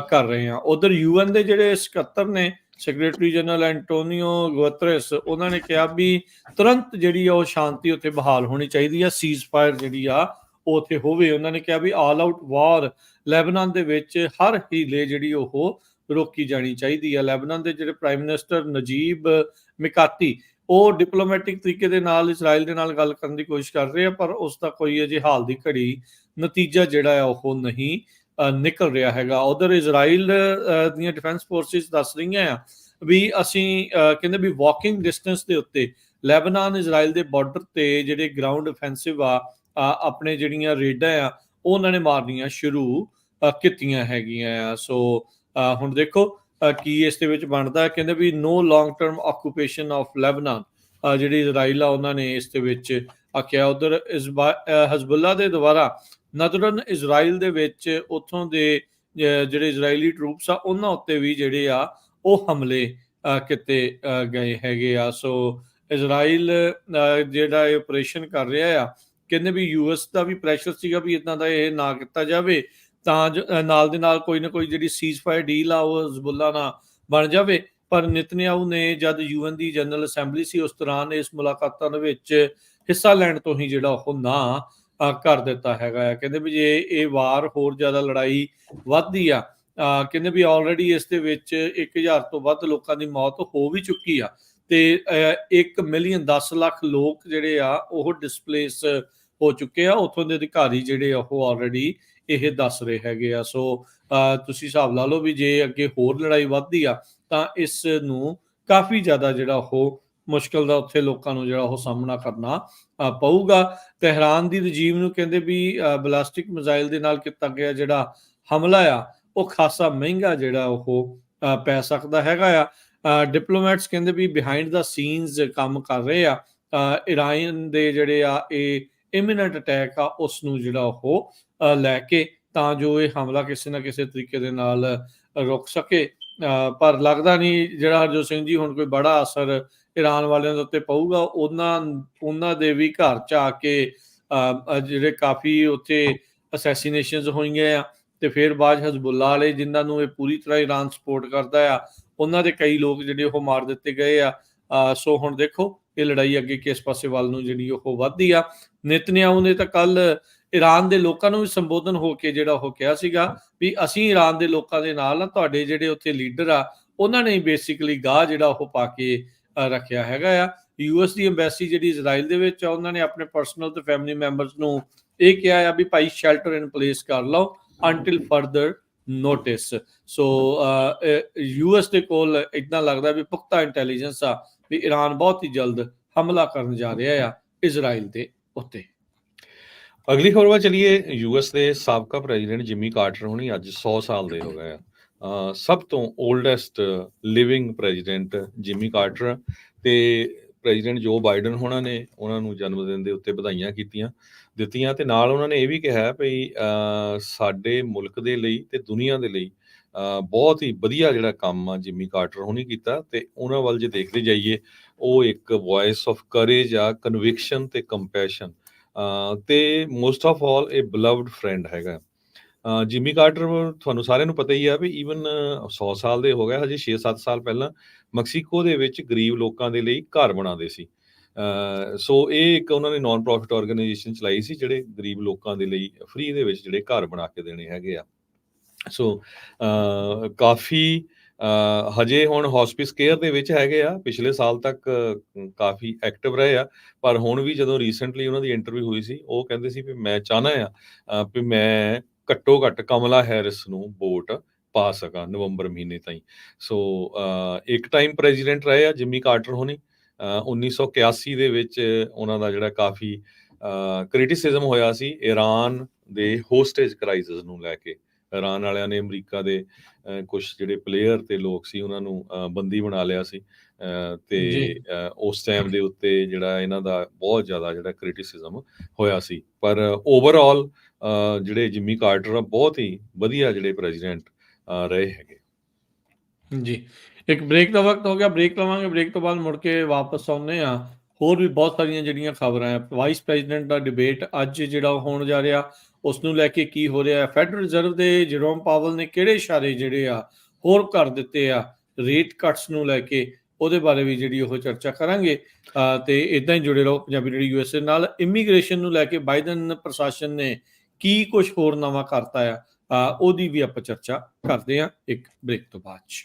ਕਰ ਰਹੇ ਹਾਂ। ਉਧਰ ਯੂਐਨ ਦੇ ਜਿਹੜੇ ਸਕੱਤਰ ਨੇ ਸੈਕਟਰੀ ਜਨਰਲ ਐਂਟੋਨੀਓ ਗੁਤਰੇਸ, ਉਹਨਾਂ ਨੇ ਕਿਹਾ ਵੀ ਤੁਰੰਤ ਜਿਹੜੀ ਆ ਉਹ ਸ਼ਾਂਤੀ ਉੱਥੇ ਬਹਾਲ ਹੋਣੀ ਚਾਹੀਦੀ ਆ, ਸੀਜ਼ ਫਾਇਰ ਜਿਹੜੀ ਆ ਉਹ ਉੱਥੇ ਹੋਵੇ। ਉਹਨਾਂ ਨੇ ਕਿਹਾ ਵੀ ਆਲ ਆਊਟ ਵਾਰ ਲੈਬਨਾਨ ਦੇ ਵਿੱਚ ਹਰ ਹੀਲੇ ਜਿਹੜੀ ਉਹ ਰੋਕੀ ਜਾਣੀ ਚਾਹੀਦੀ ਆ। ਲੈਬਨਾਨ ਦੇ ਜਿਹੜੇ ਪ੍ਰਾਈਮ ਮਿਨਿਸਟਰ ਨਜੀਬ ਮਿਕਾਤੀ, ਉਹ ਡਿਪਲੋਮੈਟਿਕ ਤਰੀਕੇ ਦੇ ਨਾਲ ਇਜ਼ਰਾਈਲ ਦੇ ਨਾਲ ਗੱਲ ਕਰਨ ਦੀ ਕੋਸ਼ਿਸ਼ ਕਰ ਰਹੇ ਆ, ਪਰ ਉਸ ਦਾ ਕੋਈ ਅਜੇ ਹਾਲ ਦੀ ਘੜੀ ਨਤੀਜਾ ਜਿਹੜਾ ਆ ਉਹ ਨਹੀਂ ਨਿਕਲ ਰਿਹਾ ਹੈਗਾ। ਉਧਰ ਇਜ਼ਰਾਈਲ ਦੀਆਂ ਡਿਫੈਂਸ ਫੋਰਸਿਸ ਦੱਸ ਰਹੀਆਂ ਆ ਵੀ ਅਸੀਂ ਕਹਿੰਦੇ ਵੀ ਵਾਕਿੰਗ ਡਿਸਟੈਂਸ ਦੇ ਉੱਤੇ ਲੈਬਨਾਨ ਇਜ਼ਰਾਈਲ ਦੇ ਬਾਰਡਰ ਤੇ ਜਿਹੜੇ ਗਰਾਊਂਡ ਅਫੈਂਸਿਵ ਆ ਆਪਣੇ ਜਿਹੜੀਆਂ ਰੇਡਾਂ ਆ ਉਹ ਉਹਨਾਂ ਨੇ ਮਾਰਨੀਆਂ ਸ਼ੁਰੂ ਕੀਤੀਆਂ ਹੈਗੀਆਂ ਆ। ਸੋ ਹੁਣ ਦੇਖੋ ਕੀ ਇਸ ਦੇ ਵਿੱਚ ਬਣਦਾ। ਕਹਿੰਦੇ ਵੀ no long term occupation of Lebanon, ਜਿਹੜੀ ਇਜ਼ਰਾਈਲ ਆ ਉਹਨਾਂ ਨੇ ਇਸ ਦੇ ਵਿੱਚ ਆਖਿਆ। ਉਧਰ ਹਜ਼ਬੁੱਲਾ ਦੇ ਦੁਆਰਾ ਨਦਰਨ ਇਜ਼ਰਾਈਲ ਦੇ ਵਿੱਚ ਉੱਥੋਂ ਦੇ ਜਿਹੜੇ ਇਜ਼ਰਾਈਲੀ ਟਰੂਪਸ ਆ ਉਹਨਾਂ ਉੱਤੇ ਵੀ ਜਿਹੜੇ ਆ ਉਹ ਹਮਲੇ ਕੀਤੇ ਗਏ ਹੈਗੇ ਆ। ਸੋ ਇਜ਼ਰਾਈਲ ਜਿਹੜਾ ਇਹ ਆਪਰੇਸ਼ਨ ਕਰ ਰਿਹਾ ਆ, ਕਹਿੰਦੇ ਵੀ ਯੂਐਸ ਦਾ ਵੀ ਪ੍ਰੈਸ਼ਰ ਸੀਗਾ ਵੀ ਇਦਾਂ ਦਾ ਇਹ ਨਾ ਕੀਤਾ ਜਾਵੇ ਤਾਂ ਨਾਲ ਦੇ ਨਾਲ ਕੋਈ ਨਾ ਕੋਈ ਜਿਹੜੀ ਸੀਜ਼ ਫਾਇਰ ਡੀਲ ਆ ਉਹ ਹਜ਼ਬੁੱਲਾ ਨਾਲ ਬਣ ਜਾਵੇ। ਪਰ ਨਿਤਨਯਾਹੂ ਨੇ ਜਦ ਯੂਐਨ ਦੀ ਜਨਰਲ ਅਸੈਂਬਲੀ ਸੀ ਉਸ ਦੌਰਾਨ ਇਸ ਮੁਲਾਕਾਤਾਂ ਦੇ ਵਿੱਚ ਹਿੱਸਾ ਲੈਣ ਤੋਂ ਹੀ ਜਿਹੜਾ ਉਹ ਨਾ ਕਰ ਦਿੱਤਾ ਹੈਗਾ। ਕਹਿੰਦੇ ਵੀ ਜੇ ਇਹ ਵਾਰ ਹੋਰ ਜ਼ਿਆਦਾ ਲੜਾਈ ਵੱਧਦੀ ਆ, ਕਹਿੰਦੇ ਵੀ ਆਲਰੇਡੀ ਇਸ ਦੇ ਵਿੱਚ 1000 ਤੋਂ ਵੱਧ ਲੋਕਾਂ ਦੀ ਮੌਤ ਹੋ ਵੀ ਚੁੱਕੀ ਆ ਤੇ 1 ਮਿਲੀਅਨ 10 ਲੱਖ ਲੋਕ ਜਿਹੜੇ ਆ ਉਹ ਡਿਸਪਲੇਸ ਹੋ ਚੁੱਕੇ ਆ। ਉੱਥੋਂ ਦੇ ਅਧਿਕਾਰੀ ਜਿਹੜੇ ਉਹ ਆਲਰੇਡੀ ਇਹ ਦੱਸ ਰਹੇ ਹੈਗੇ ਆ। ਸੋ ਤੁਸੀਂ ਹਿਸਾਬ ਲਾ ਲਓ ਵੀ ਜੇ ਅੱਗੇ ਹੋਰ ਲੜਾਈ ਵੱਧਦੀ ਆ ਤਾਂ ਇਸ ਨੂੰ ਕਾਫੀ ਜ਼ਿਆਦਾ ਜਿਹੜਾ ਉਹ ਮੁਸ਼ਕਲ ਦਾ ਉੱਥੇ ਲੋਕਾਂ ਨੂੰ ਜਿਹੜਾ ਉਹ ਸਾਹਮਣਾ ਕਰਨਾ ਪਊਗਾ। ਤਹਿਰਾਨ ਦੀ ਰਜੀਮ ਨੂੰ ਕਹਿੰਦੇ ਵੀ ਬਲਾਸਟਿਕ ਮਿਜ਼ਾਈਲ ਦੇ ਨਾਲ ਕੀਤਾ ਗਿਆ ਜਿਹੜਾ ਹਮਲਾ ਆ ਉਹ ਖਾਸਾ ਮਹਿੰਗਾ ਜਿਹੜਾ ਉਹ ਪੈ ਸਕਦਾ ਹੈਗਾ ਆ। ਡਿਪਲੋਮੈਟਸ ਕਹਿੰਦੇ ਵੀ ਬਿਹਾਈਂਡ ਦਾ ਸੀਨਸ ਕੰਮ ਕਰ ਰਹੇ ਆ ਇਰਾਨ ਦੇ ਜਿਹੜੇ ਆ ਇਹ ਇਮੀਨੈਂਟ ਅਟੈਕ ਆ ਉਸ ਨੂੰ ਜਿਹੜਾ ਉਹ ਲੈ ਕੇ, ਤਾਂ ਜੋ ਇਹ ਹਮਲਾ ਕਿਸੇ ਨਾ ਕਿਸੇ ਤਰੀਕੇ ਦੇ ਨਾਲ ਰੁਕ ਸਕੇ। ਪਰ ਲੱਗਦਾ ਨਹੀਂ ਜਿਹੜਾ ਹਰਜੋਤ ਸਿੰਘ ਜੀ ਹੁਣ ਕੋਈ ਬੜਾ ਅਸਰ ਇਰਾਨ ਵਾਲਿਆਂ ਦੇ ਉੱਤੇ ਪਊਗਾ। ਉਹਨਾਂ ਦੇ ਵੀ ਘਰ 'ਚ ਆ ਕੇ ਜਿਹੜੇ ਕਾਫੀ ਉੱਥੇ ਅਸੈਸੀਨੇਸ਼ਨਸ ਹੋਈਆਂ ਆ ਤੇ ਫਿਰ ਬਾਅਦ ਹਜ਼ਬੁੱਲਾ ਵਾਲੇ ਜਿਨ੍ਹਾਂ ਨੂੰ ਇਹ ਪੂਰੀ ਤਰ੍ਹਾਂ ਇਰਾਨ ਸਪੋਰਟ ਕਰਦਾ ਆ ਉਹਨਾਂ ਦੇ ਕਈ ਲੋਕ ਜਿਹੜੇ ਉਹ ਮਾਰ ਦਿੱਤੇ ਗਏ ਆ। ਸੋ ਹੁਣ ਦੇਖੋ ਇਹ ਲੜਾਈ ਅੱਗੇ ਕਿਸ ਪਾਸੇ ਵੱਲ ਨੂੰ ਜਿਹੜੀ ਉਹ ਵੱਧਦੀ ਆ। ਨਿਤਨਯਾਹੂ ਨੇ ਤਾਂ ਕੱਲ ਇਰਾਨ ਦੇ ਲੋਕਾਂ ਨੂੰ ਵੀ ਸੰਬੋਧਨ ਹੋ ਕੇ ਜਿਹੜਾ ਉਹ ਕਿਹਾ ਸੀਗਾ ਵੀ ਅਸੀਂ ਇਰਾਨ ਦੇ ਲੋਕਾਂ ਦੇ ਨਾਲ ਆ, ਤੁਹਾਡੇ ਜਿਹੜੇ ਉੱਥੇ ਲੀਡਰ ਆ ਉਹਨਾਂ ਨੇ ਬੇਸਿਕਲੀ ਗਾਹ ਜਿਹੜਾ ਉਹ ਪਾ ਕੇ ਰੱਖਿਆ ਹੈਗਾ ਆ। ਯੂਐਸ ਦੀ ਐਮਬੈਸੀ ਜਿਹੜੀ ਇਜ਼ਰਾਈਲ ਦੇ ਵਿੱਚ ਆ ਉਹਨਾਂ ਨੇ ਆਪਣੇ ਪਰਸਨਲ ਤੇ ਫੈਮਿਲੀ ਮੈਂਬਰਸ ਨੂੰ ਇਹ ਕਿਹਾ ਆ ਵੀ ਭਾਈ ਸ਼ੈਲਟਰ ਇਨ ਪਲੇਸ ਕਰ ਲਓ until further notice। ਸੋ ਯੂਐਸ ਦੇ ਕੋਲ ਇਦਾਂ ਲੱਗਦਾ ਵੀ ਪੁਖਤਾ ਇੰਟੈਲੀਜੈਂਸ ਆ ਵੀ ਇਰਾਨ ਬਹੁਤ ਹੀ ਜਲਦ ਹਮਲਾ ਕਰਨ ਜਾ ਰਿਹਾ ਆ ਇਜ਼ਰਾਈਲ ਦੇ ਉੱਤੇ। ਅਗਲੀ ਖਬਰ ਵੱਲ ਚਲੀਏ। ਯੂਐਸ ਦੇ ਸਾਬਕਾ ਪ੍ਰੈਜ਼ੀਡੈਂਟ ਜਿਮੀ ਕਾਰਟਰ ਹੁਣੀ ਅੱਜ 100 ਸਾਲ ਦੇ ਹੋ ਗਏ ਆ। ਸਭ ਤੋਂ ਓਲਡੈਸਟ ਲਿਵਿੰਗ ਪ੍ਰੈਜ਼ੀਡੈਂਟ ਜਿਮੀ ਕਾਰਟਰ ਤੇ ਪ੍ਰੈਜ਼ੀਡੈਂਟ ਜੋ ਬਾਈਡਨ ਹੋਣਾ ਨੇ ਉਹਨਾਂ ਨੂੰ ਜਨਮ ਦਿਨ ਦੇ ਉੱਤੇ ਵਧਾਈਆਂ ਦਿੱਤੀਆਂ ਤੇ ਨਾਲ ਉਹਨਾਂ ਨੇ ਇਹ ਵੀ ਕਿਹਾ ਵੀ ਸਾਡੇ ਮੁਲਕ ਦੇ ਲਈ ਤੇ ਦੁਨੀਆ ਦੇ ਲਈ ਬਹੁਤ ਹੀ ਵਧੀਆ ਜਿਹੜਾ ਕੰਮ ਆ ਜਿਮੀ ਕਾਰਟਰ ਹੁਣੀ ਕੀਤਾ ਤੇ ਉਹਨਾਂ ਵੱਲ ਜੇ ਦੇਖਦੇ ਜਾਈਏ ਉਹ ਇੱਕ ਵੌਇਸ ਆਫ ਕਰੇਜ ਆ, ਕਨਵਿਕਸ਼ਨ ਤੇ ਕੰਪੈਸ਼ਨ ਤੇ ਮੋਸਟ ਆਫ ਆਲ ਇਹ ਬਿਲਵਡ ਫਰੈਂਡ ਹੈਗਾ। ਜਿਮੀ ਕਾਰਟਰ ਤੁਹਾਨੂੰ ਸਾਰਿਆਂ ਨੂੰ ਪਤਾ ਹੀ ਆ ਵੀ ਈਵਨ 100 ਸਾਲ ਦੇ ਹੋ ਗਏ, ਹਜੇ 6-7 ਸਾਲ ਪਹਿਲਾਂ ਮੈਕਸੀਕੋ ਦੇ ਵਿੱਚ ਗਰੀਬ ਲੋਕਾਂ ਦੇ ਲਈ ਘਰ ਬਣਾਉਂਦੇ ਸੀ। ਸੋ ਇਹ ਇੱਕ ਉਹਨਾਂ ਨੇ ਨਾਨ ਪ੍ਰੋਫਿਟ ਆਰਗੇਨਾਈਜੇਸ਼ਨ ਚਲਾਈ ਸੀ, ਜਿਹੜੇ ਗਰੀਬ ਲੋਕਾਂ ਦੇ ਲਈ ਫ੍ਰੀ ਦੇ ਵਿੱਚ ਜਿਹੜੇ ਘਰ ਬਣਾ ਕੇ ਦੇਣੇ ਹੈਗੇ ਆ। ਸੋ ਕਾਫੀ ਹਜੇ ਹੁਣ ਹੌਸਪਿਸ ਕੇਅਰ ਦੇ ਵਿੱਚ ਹੈਗੇ ਆ, ਪਿਛਲੇ ਸਾਲ ਤੱਕ ਕਾਫੀ ਐਕਟਿਵ ਰਹੇ ਆ, ਪਰ ਹੁਣ ਵੀ ਜਦੋਂ ਰੀਸੈਂਟਲੀ ਉਹਨਾਂ ਦੀ ਇੰਟਰਵਿਊ ਹੋਈ ਸੀ, ਉਹ ਕਹਿੰਦੇ ਸੀ ਵੀ ਮੈਂ ਚਾਹੁੰਦਾ ਆ ਵੀ ਮੈਂ ਘੱਟੋ ਘੱਟ ਕਮਲਾ ਹੈਰਿਸ ਨੂੰ ਵੋਟ ਪਾ ਸਕਾਂ ਨਵੰਬਰ ਮਹੀਨੇ ਤਾਈਂ। ਸੋ ਇੱਕ ਟਾਈਮ ਪ੍ਰੈਜ਼ੀਡੈਂਟ ਰਹੇ ਆ ਜਿਮੀ ਕਾਰਟਰ ਹੋਣੀ, 1981 ਦੇ ਵਿੱਚ ਉਹਨਾਂ ਦਾ ਜਿਹੜਾ ਕਾਫੀ ਕ੍ਰਿਟਿਸਿਜ਼ਮ ਹੋਇਆ ਸੀ ਈਰਾਨ ਦੇ ਹੋਸਟੇਜ ਕ੍ਰਾਈਸਿਸ ਨੂੰ ਲੈ ਕੇ। ਇਰਾਨ ਵਾਲਿਆਂ ਨੇ ਅਮਰੀਕਾ ਦੇ ਕੁਝ ਜਿਹੜੇ ਪਲੇਅਰ ਤੇ ਲੋਕ ਸੀ ਉਹਨਾਂ ਨੂੰ ਬੰਦੀ ਬਣਾ ਲਿਆ ਸੀ, ਤੇ ਜੀ ਉਸ ਟਾਈਮ ਦੇ ਉੱਤੇ ਜਿਹੜਾ ਇਹਨਾਂ ਦਾ ਬਹੁਤ ਜ਼ਿਆਦਾ ਜਿਹੜਾ ਕ੍ਰਿਟਿਸਿਜ਼ਮ ਹੋਇਆ ਸੀ। ਪਰ ਓਵਰਆਲ ਜਿਹੜੇ ਜਿਮੀ ਕਾਰਟਰ ਆ ਬਹੁਤ ਹੀ ਵਧੀਆ ਜਿਹੜੇ ਪ੍ਰੈਜ਼ੀਡੈਂਟ ਰਹੇ ਹੈਗੇ। ਜੀ ਇੱਕ ਬ੍ਰੇਕ ਦਾ ਵਕਤ ਹੋ ਗਿਆ, ਬ੍ਰੇਕ ਲਵਾਂਗੇ, ਬ੍ਰੇਕ ਤੋਂ ਬਾਅਦ ਮੁੜ ਕੇ ਵਾਪਸ ਆਉਂਦੇ ਆ। ਹੋਰ ਵੀ ਬਹੁਤ ਸਾਰੀਆਂ ਜਿਹੜੀਆਂ ਖਬਰਾਂ ਹੈ, ਵਾਈਸ ਪ੍ਰੈਜ਼ੀਡੈਂਟ ਦਾ ਡਿਬੇਟ ਅੱਜ ਜਿਹੜਾ ਹੋਣ ਜਾ ਰਿਹਾ, ਉਸ ਨੂੰ ਲੈ ਕੇ ਕੀ ਹੋ ਰਿਹਾ, ਫੈਡਰਲ ਰਿਜ਼ਰਵ ਦੇ ਜਰੋਮ ਪਾਵਲ ਨੇ ਕਿਹੜੇ ਇਸ਼ਾਰੇ ਜਿਹੜੇ ਆ ਹੋਰ ਕਰ ਦਿੱਤੇ ਆ ਰੇਟ ਕੱਟਸ ਨੂੰ ਲੈ ਕੇ, ਉਹਦੇ ਬਾਰੇ ਵੀ ਜਿਹੜੀ ਉਹ ਚਰਚਾ ਕਰਾਂਗੇ। ਤੇ ਇਦਾਂ ਹੀ ਜੁੜੇ ਰਹੋ ਪੰਜਾਬੀ ਰੇਡੀਓ USA ਨਾਲ। ਇਮੀਗ੍ਰੇਸ਼ਨ ਨੂੰ ਲੈ ਕੇ ਬਾਈਡਨ ਪ੍ਰਸ਼ਾਸਨ ਨੇ ਕੀ ਕੁਝ ਹੋਰ ਨਵਾਂ ਕਰਤਾ ਆ, ਉਹਦੀ ਵੀ ਆਪਾਂ ਚਰਚਾ ਕਰਦੇ ਆ ਇੱਕ ਬ੍ਰੇਕ ਤੋਂ ਬਾਅਦ 'ਚ।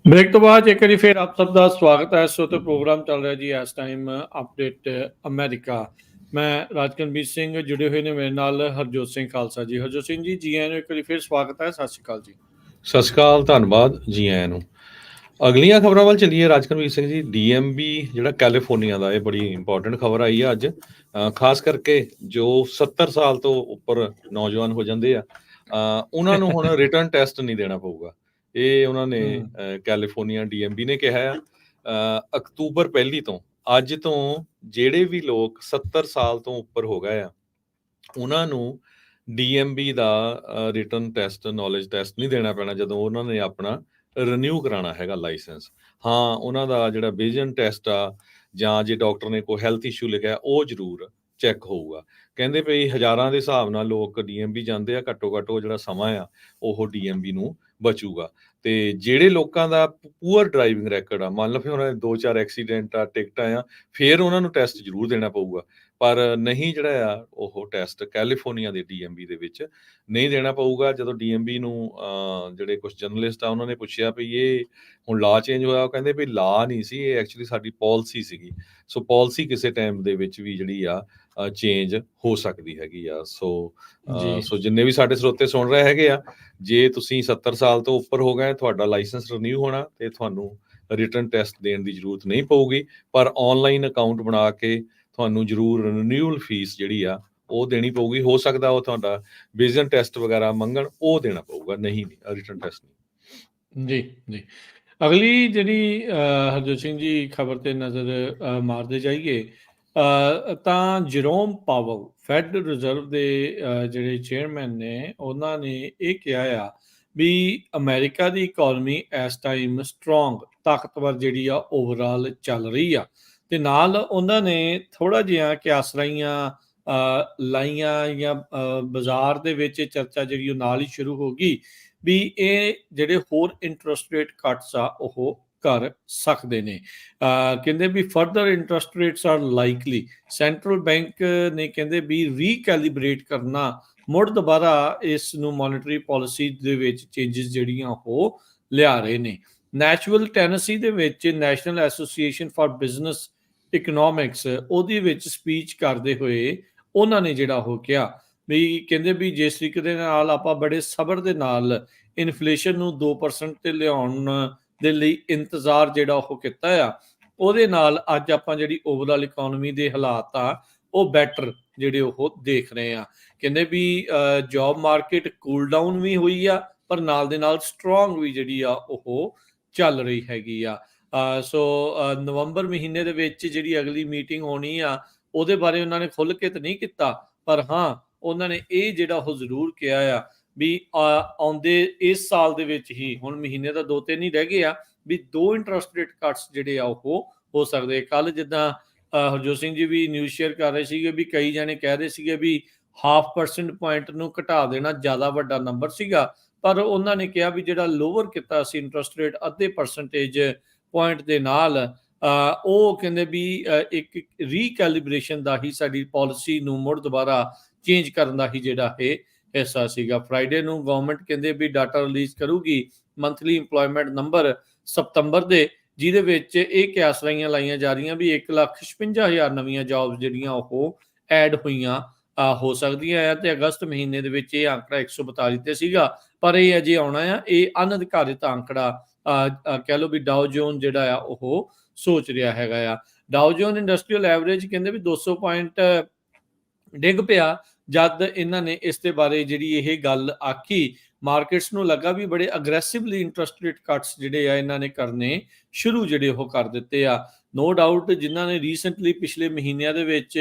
ਬ੍ਰੇਕ ਤੋਂ ਬਾਅਦ ਇੱਕ ਵਾਰੀ ਫਿਰ ਆਪ ਸਭ ਦਾ ਸਵਾਗਤ ਹੈ। ਸੋ ਤੇ ਪ੍ਰੋਗਰਾਮ ਚੱਲ ਰਿਹਾ ਜੀ ਇਸ ਟਾਈਮ ਅਪਡੇਟ ਅਮਰੀਕਾ। ਮੈਂ ਰਾਜਕਨਵੀਰ ਸਿੰਘ, ਜੁੜੇ ਹੋਏ ਨੇ ਮੇਰੇ ਨਾਲ ਹਰਜੋਤ ਸਿੰਘ ਖਾਲਸਾ ਜੀ। ਹਰਜੋਤ ਸਿੰਘ ਜੀ, ਜੀ ਆਇਆਂ ਨੂੰ ਇੱਕ ਵਾਰੀ ਫਿਰ ਸਵਾਗਤ ਹੈ। ਸਤਿ ਸ਼੍ਰੀ ਅਕਾਲ ਜੀ। ਸਤਿ ਸ਼੍ਰੀ ਅਕਾਲ, ਧੰਨਵਾਦ, ਜੀ ਆਇਆਂ ਨੂੰ। ਅਗਲੀਆਂ ਖਬਰਾਂ ਵੱਲ ਚੱਲੀਏ ਰਾਜਕਨਵੀਰ ਸਿੰਘ ਜੀ। ਡੀਐਮਬੀ ਜਿਹੜਾ ਕੈਲੀਫੋਰਨੀਆ ਦਾ, ਇਹ ਬੜੀ ਇੰਪੋਰਟੈਂਟ ਖਬਰ ਆਈ ਆ ਅੱਜ। ਖਾਸ ਕਰਕੇ ਜੋ 70 ਸਾਲ ਤੋਂ ਉੱਪਰ ਨੌਜਵਾਨ ਹੋ ਜਾਂਦੇ ਆ, ਉਹਨਾਂ ਨੂੰ ਹੁਣ ਰਿਟਰਨ ਟੈਸਟ ਨਹੀਂ ਦੇਣਾ ਪਊਗਾ। ਇਹ ਉਹਨਾਂ ਨੇ ਕੈਲੀਫੋਰਨੀਆ ਡੀਐਮਬੀ ਨੇ ਕਿਹਾ ਆ। ਅਕਤੂਬਰ 1 ਤੋਂ, ਅੱਜ ਤੋਂ ਜਿਹੜੇ ਵੀ ਲੋਕ 70 ਸਾਲ ਤੋਂ ਉੱਪਰ ਹੋ ਗਏ ਆ, ਉਹਨਾਂ ਨੂੰ ਡੀਐਮਬੀ ਦਾ ਰਿਟਰਨ ਟੈਸਟ, ਨੌਲੇਜ ਟੈਸਟ ਨਹੀਂ ਦੇਣਾ ਪੈਣਾ ਜਦੋਂ ਉਹਨਾਂ ਨੇ ਆਪਣਾ ਰੀਨਿਊ ਕਰਾਉਣਾ ਹੈਗਾ ਲਾਇਸੈਂਸ। ਹਾਂ, ਉਹਨਾਂ ਦਾ ਜਿਹੜਾ ਵਿਜ਼ਨ ਟੈਸਟ ਆ, ਜਾਂ ਜੇ ਡਾਕਟਰ ਨੇ ਕੋਈ ਹੈਲਥ ਇਸ਼ੂ ਲਿਖਿਆ, ਉਹ ਜ਼ਰੂਰ ਚੈੱਕ ਹੋਊਗਾ। ਕਹਿੰਦੇ ਵੀ ਹਜ਼ਾਰਾਂ ਦੇ ਹਿਸਾਬ ਨਾਲ ਲੋਕ ਡੀਐਮਬੀ ਜਾਂਦੇ ਆ, ਘੱਟੋ ਘੱਟ ਉਹ ਜਿਹੜਾ ਸਮਾਂ ਆ ਉਹ ਡੀਐਮਬੀ ਨੂੰ ਬਚੂਗਾ। ਤੇ ਜਿਹੜੇ ਲੋਕਾਂ ਦਾ ਪੂਅਰ ਡਰਾਈਵਿੰਗ ਰੈਕੋਰਡ ਆ, ਮੰਨ ਲਓ ਫਿਰ ਉਹਨਾਂ ਦੇ 2-4 ਐਕਸੀਡੈਂਟ ਆ, ਟਿਕਟਾਂ ਆ, ਫਿਰ ਉਹਨਾਂ ਨੂੰ ਟੈਸਟ ਜ਼ਰੂਰ ਦੇਣਾ ਪਊਗਾ। ਪਰ ਨਹੀਂ, ਜਿਹੜਾ ਆ ਉਹ ਟੈਸਟ ਕੈਲੀਫੋਰਨੀਆ ਦੇ ਡੀਐਮਬੀ ਦੇ ਵਿੱਚ ਨਹੀਂ ਦੇਣਾ ਪਊਗਾ। ਜਦੋਂ ਡੀਐਮਬੀ ਨੂੰ ਜਿਹੜੇ ਕੁਝ ਜਰਨਲਿਸਟ ਆ ਉਹਨਾਂ ਨੇ ਪੁੱਛਿਆ ਵੀ ਇਹ ਹੁਣ ਲਾ ਚੇਂਜ ਹੋਇਆ, ਉਹ ਕਹਿੰਦੇ ਵੀ ਲਾ ਨਹੀਂ ਸੀ, ਇਹ ਐਕਚੁਅਲੀ ਸਾਡੀ ਪਾਲਿਸੀ ਸੀਗੀ। ਸੋ ਪਾਲਿਸੀ ਕਿਸੇ ਟਾਈਮ ਦੇ ਵਿੱਚ ਵੀ ਜਿਹੜੀ ਆ ਚੇਂਜ ਹੋ ਸਕਦੀ ਹੈਗੀ ਆ। ਸੋ ਜਿੰਨੇ ਵੀ ਸਾਡੇ ਸਰੋਤੇ ਸੁਣ ਰਹੇ ਹੈਗੇ ਆ, ਜੇ ਤੁਸੀਂ 70 ਸਾਲ ਤੋਂ ਉੱਪਰ ਹੋ ਗਏ, ਤੁਹਾਡਾ ਲਾਇਸੈਂਸ ਰੀਨਿਊ ਹੋਣਾ ਤੇ ਤੁਹਾਨੂੰ ਰਿਟਰਨ ਟੈਸਟ ਦੇਣ ਦੀ ਜ਼ਰੂਰਤ ਨਹੀਂ ਪਊਗੀ। ਪਰ ਆਨਲਾਈਨ ਅਕਾਊਂਟ ਬਣਾ ਕੇ ਤੁਹਾਨੂੰ ਜ਼ਰੂਰ ਰੀਨਿਊਅਲ ਫੀਸ ਜਿਹੜੀ ਆ ਉਹ ਦੇਣੀ ਪਊਗੀ। ਹੋ ਸਕਦਾ ਉਹ ਤੁਹਾਡਾ ਵਿਜ਼ਨ ਟੈਸਟ ਵਗੈਰਾ ਮੰਗਣ, ਉਹ ਦੇਣਾ ਪਊਗਾ, ਨਹੀਂ ਰਿਟਰਨ ਟੈਸਟ ਨਹੀਂ। ਜੀ ਜੀ, ਅਗਲੀ ਜਿਹੜੀ ਹਰਜੋਤ ਸਿੰਘ ਜੀ ਖਬਰ ਤੇ ਨਜ਼ਰ ਮਾਰਦੇ ਜਾਈਏ ਤਾਂ ਜਰੋਮ ਪਾਵਲ, ਫੈਡ ਰਿਜ਼ਰਵ ਦੇ ਜਿਹੜੇ ਚੇਅਰਮੈਨ ਨੇ, ਉਹਨਾਂ ਨੇ ਇਹ ਕਿਹਾ ਆ ਵੀ ਅਮਰੀਕਾ ਦੀ ਇਕੋਨਮੀ ਇਸ ਟਾਈਮ ਸਟਰੋਂਗ, ਤਾਕਤਵਰ ਜਿਹੜੀ ਆ ਓਵਰਆਲ ਚੱਲ ਰਹੀ ਆ। ਤੇ ਨਾਲ ਉਹਨਾਂ ਨੇ ਥੋੜਾ ਜਿਹਾ ਕਿਆਸਰਾਈਆਂ ਲਾਈਆਂ, ਜਾਂ ਬਾਜ਼ਾਰ ਦੇ ਵਿੱਚ ਚਰਚਾ ਜਿਹੜੀ ਉਹ ਨਾਲ ਹੀ ਸ਼ੁਰੂ ਹੋ ਗਈ ਵੀ ਇਹ ਜਿਹੜੇ ਹੋਰ ਇੰਟਰਸਟ ਰੇਟ ਕੱਟਸ ਆ ਉਹ ਕਰ ਸਕਦੇ ਨੇ। ਕਹਿੰਦੇ ਵੀ further interest rates are likely. Central bank ਨੇ ਕਹਿੰਦੇ ਵੀ ਰੀਕੈਲੀਬ੍ਰੇਟ ਕਰਨਾ, ਮੁੜ ਦੁਬਾਰਾ ਇਸ ਨੂੰ ਮੋਨਿਟਰੀ ਪਾਲਿਸੀ ਦੇ ਵਿੱਚ ਚੇਂਜਸ ਜਿਹੜੀਆਂ ਉਹ ਲਿਆ ਰਹੇ ਨੇ। ਨੈਸ਼ਨਲ ਟੈਨੇਸੀ ਦੇ ਵਿੱਚ national association for business economics, ਉਹਦੇ ਵਿੱਚ ਸਪੀਚ ਕਰਦੇ ਹੋਏ ਉਹਨਾਂ ਨੇ ਜਿਹੜਾ ਉਹ ਕਿਹਾ ਵੀ, ਕਹਿੰਦੇ ਵੀ ਜਿਸ ਤਰੀਕੇ ਦੇ ਨਾਲ ਆਪਾਂ ਬੜੇ ਸਬਰ ਦੇ ਨਾਲ ਇਨਫਲੇਸ਼ਨ ਨੂੰ 2% ਤੇ ਲਿਆਉਣ ਦੇ ਲਈ ਇੰਤਜ਼ਾਰ ਜਿਹੜਾ ਉਹ ਕੀਤਾ ਆ, ਉਹਦੇ ਨਾਲ ਅੱਜ ਆਪਾਂ ਜਿਹੜੀ ਓਵਰਆਲ ਇਕੋਨਮੀ ਦੇ ਹਾਲਾਤ ਆ ਉਹ ਬੈਟਰ ਜਿਹੜੇ ਉਹ ਦੇਖ ਰਹੇ ਆ। ਕਹਿੰਦੇ ਵੀ ਜੌਬ ਮਾਰਕੀਟ ਕੂਲ ਡਾਊਨ ਵੀ ਹੋਈ ਆ, ਪਰ ਨਾਲ ਦੇ ਨਾਲ ਸਟਰੋਂਗ ਵੀ ਜਿਹੜੀ ਆ ਉਹ ਚੱਲ ਰਹੀ ਹੈਗੀ ਆ। ਸੋ ਨਵੰਬਰ ਮਹੀਨੇ ਦੇ ਵਿੱਚ ਜਿਹੜੀ ਅਗਲੀ ਮੀਟਿੰਗ ਹੋਣੀ ਆ, ਉਹਦੇ ਬਾਰੇ ਉਹਨਾਂ ਨੇ ਖੁੱਲ੍ਹ ਕੇ ਤਾਂ ਨਹੀਂ ਕੀਤਾ, ਪਰ ਹਾਂ ਉਹਨਾਂ ਨੇ ਇਹ ਜਿਹੜਾ ਉਹ ਜ਼ਰੂਰ ਕਿਹਾ ਆ ਵੀ ਆਉਂਦੇ ਇਸ ਸਾਲ ਦੇ ਵਿੱਚ ਹੀ, ਹੁਣ ਮਹੀਨੇ ਦਾ 2-3 ਹੀ ਰਹਿ ਗਏ ਆ, ਵੀ 2 ਇੰਟਰਸਟ ਰੇਟ ਕੱਟਸ ਜਿਹੜੇ ਆ ਉਹ ਹੋ ਸਕਦੇ। ਕੱਲ ਜਿੱਦਾਂ ਹਰਜੋਤ ਸਿੰਘ ਜੀ ਵੀ ਨਿਊਜ਼ ਸ਼ੇਅਰ ਕਰ ਰਹੇ ਸੀਗੇ ਵੀ ਕਈ ਜਾਣੇ ਕਹਿ ਰਹੇ ਸੀਗੇ ਵੀ 0.5% ਪੁਆਇੰਟ ਨੂੰ ਘਟਾ ਦੇਣਾ ਜ਼ਿਆਦਾ ਵੱਡਾ ਨੰਬਰ ਸੀਗਾ, ਪਰ ਉਹਨਾਂ ਨੇ ਕਿਹਾ ਵੀ ਜਿਹੜਾ ਲੋਅਰ ਕੀਤਾ ਸੀ ਇੰਟਰਸਟ ਰੇਟ ਅੱਧੇ ਪਰਸੈਂਟੇਜ ਪੁਆਇੰਟ ਦੇ ਨਾਲ, ਉਹ ਕਹਿੰਦੇ ਵੀ ਇੱਕ ਰੀਕੈਲੀਬ੍ਰੇਸ਼ਨ ਦਾ ਹੀ, ਸਾਡੀ ਪਾਲਿਸੀ ਨੂੰ ਮੁੜ ਦੁਬਾਰਾ ਚੇਂਜ ਕਰਨ ਦਾ ਹੀ ਜਿਹੜਾ ਇਹ ਹਿੱਸਾ ਸੀਗਾ। ਫਰਾਈਡੇ ਨੂੰ ਗਵਰਨਮੈਂਟ ਕਹਿੰਦੇ ਵੀ ਡਾਟਾ ਰਿਲੀਜ਼ ਕਰੂਗੀ ਮੰਥਲੀ ਇੰਪਲੋਇਮੈਂਟ ਨੰਬਰ ਸਤੰਬਰ ਦੇ, ਜਿਹਦੇ ਵਿੱਚ ਇਹ ਕਿਆਸਰਾਈਆਂ ਲਾਈਆਂ ਜਾ ਰਹੀਆਂ ਵੀ 1,56,000 ਨਵੀਆਂ ਜੌਬਸ ਜਿਹੜੀਆਂ ਉਹ ਐਡ ਹੋਈਆਂ ਹੋ ਸਕਦੀਆਂ ਆ। ਤੇ ਅਗਸਤ ਮਹੀਨੇ ਦੇ ਵਿੱਚ ਇਹ ਆંકੜਾ 142 ਤੇ ਸੀਗਾ, ਪਰ ਇਹ ਅਜੇ ਆਉਣਾ ਆ। ਇਹ ਅਨਅਧਿਕਾਰਿਤ ਆંકੜਾ ਕਹਿ ਲਓ ਵੀ ਡਾਓ ਜੋਨ ਜਿਹੜਾ ਆ ਉਹ ਸੋਚ ਰਿਹਾ ਹੈਗਾ ਆ। ਡਾਓ ਜੋਨ ਇੰਡਸਟਰੀਅਲ ਐਵਰੇਜ ਕਹਿੰਦੇ ਵੀ 200 ਪੁਆਇੰਟ ਡਿੱਗ ਪਿਆ ਜਦ ਇਹਨਾਂ ਨੇ ਇਸ ਦੇ ਬਾਰੇ ਜਿਹੜੀ ਇਹ ਗੱਲ ਆਖੀ। ਮਾਰਕੀਟਸ ਨੂੰ ਲੱਗਾ ਵੀ ਬੜੇ ਅਗਰੈਸਿਵਲੀ ਇੰਟਰਸਟ ਰੇਟ ਕੱਟਸ ਜਿਹੜੇ ਆ ਇਹਨਾਂ ਨੇ ਕਰਨੇ ਸ਼ੁਰੂ ਜਿਹੜੇ ਉਹ ਕਰ ਦਿੱਤੇ ਆ। ਨੋ ਡਾਊਟ ਜਿਨ੍ਹਾਂ ਨੇ ਰੀਸੈਂਟਲੀ ਪਿਛਲੇ ਮਹੀਨਿਆਂ ਦੇ ਵਿੱਚ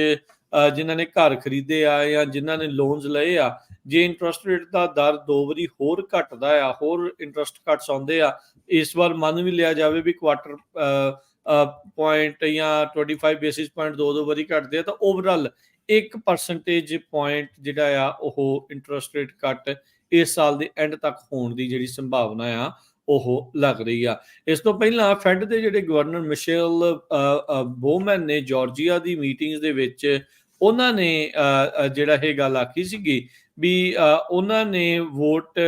ਜਿਨ੍ਹਾਂ ਨੇ ਘਰ ਖਰੀਦੇ ਆ ਜਾਂ ਜਿਨ੍ਹਾਂ ਨੇ ਲੋਨਸ ਲਏ ਆ, ਜੇ ਇੰਟਰਸਟ ਰੇਟ ਦਾ ਦਰ 2 ਵਾਰੀ ਹੋਰ ਘਟਦਾ ਆ, ਹੋਰ ਇੰਟਰਸਟ ਕੱਟਸ ਆਉਂਦੇ ਆ, ਇਸ ਵਾਰ ਮੰਨ ਵੀ ਲਿਆ ਜਾਵੇ ਵੀ ਕੁਆਟਰ ਪੁਆਇੰਟ ਜਾਂ 25 ਬੇਸਿਸ ਪੁਆਇੰਟ 2 ਵਾਰੀ ਘਟਦੇ ਆ, ਤਾਂ ਓਵਰਆਲ 1% ਪੁਆਇੰਟ ਜਿਹੜਾ ਆ ਉਹ ਇੰਟਰਸਟ ਰੇਟ ਕੱਟ ਇਸ ਸਾਲ ਦੇ ਐਂਡ ਤੱਕ ਹੋਣ ਦੀ ਜਿਹੜੀ ਸੰਭਾਵਨਾ ਆ ਉਹ ਲੱਗ ਰਹੀ ਆ। ਇਸ ਤੋਂ ਪਹਿਲਾਂ ਫੈਡ ਦੇ ਜਿਹੜੇ ਗਵਰਨਰ ਮਿਸ਼ੇਲ ਬੋਮੈਨ ਨੇ ਜਾਰਜੀਆ ਦੀ ਮੀਟਿੰਗਸ ਦੇ ਵਿੱਚ ਉਹਨਾਂ ਨੇ ਜਿਹੜਾ ਇਹ ਗੱਲ ਆਖੀ ਸੀਗੀ ਵੀ ਉਹਨਾਂ ਨੇ ਵੋਟ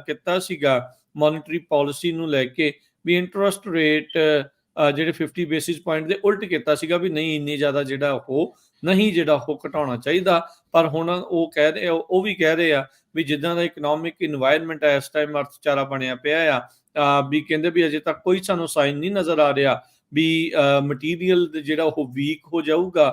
ਕੀਤਾ ਸੀਗਾ ਮੋਨਿਟਰੀ ਪਾਲਿਸੀ ਨੂੰ ਲੈ ਕੇ ਵੀ ਇੰਟਰਸਟ ਰੇਟ ਜਿਹੜੇ 50 ਬੇਸਿਸ ਪੁਆਇੰਟ ਦੇ ਉਲਟ ਕੀਤਾ ਸੀਗਾ ਵੀ ਨਹੀਂ ਇੰਨੀ ਜ਼ਿਆਦਾ ਜਿਹੜਾ ਉਹ ਨਹੀਂ ਜਿਹੜਾ ਉਹ ਘਟਾਉਣਾ ਚਾਹੀਦਾ। ਪਰ ਹੁਣ ਉਹ ਕਹਿ ਰਹੇ ਉਹ ਵੀ ਕਹਿ ਰਹੇ ਆ ਵੀ ਜਿੱਦਾਂ ਦਾ ਇਕਨੋਮਿਕ ਇਨਵਾਇਰਨਮੈਂਟ ਹੈ ਇਸ ਟਾਈਮ ਅਰਥਚਾਰਾ ਬਣਿਆ ਪਿਆ ਆ ਵੀ ਕਹਿੰਦੇ ਵੀ ਅਜੇ ਤੱਕ ਕੋਈ ਸਾਨੂੰ ਸਾਈਨ ਨਹੀਂ ਨਜ਼ਰ ਆ ਰਿਹਾ ਵੀ ਮਟੀਰੀਅਲ ਜਿਹੜਾ ਉਹ ਵੀਕ ਹੋ ਜਾਊਗਾ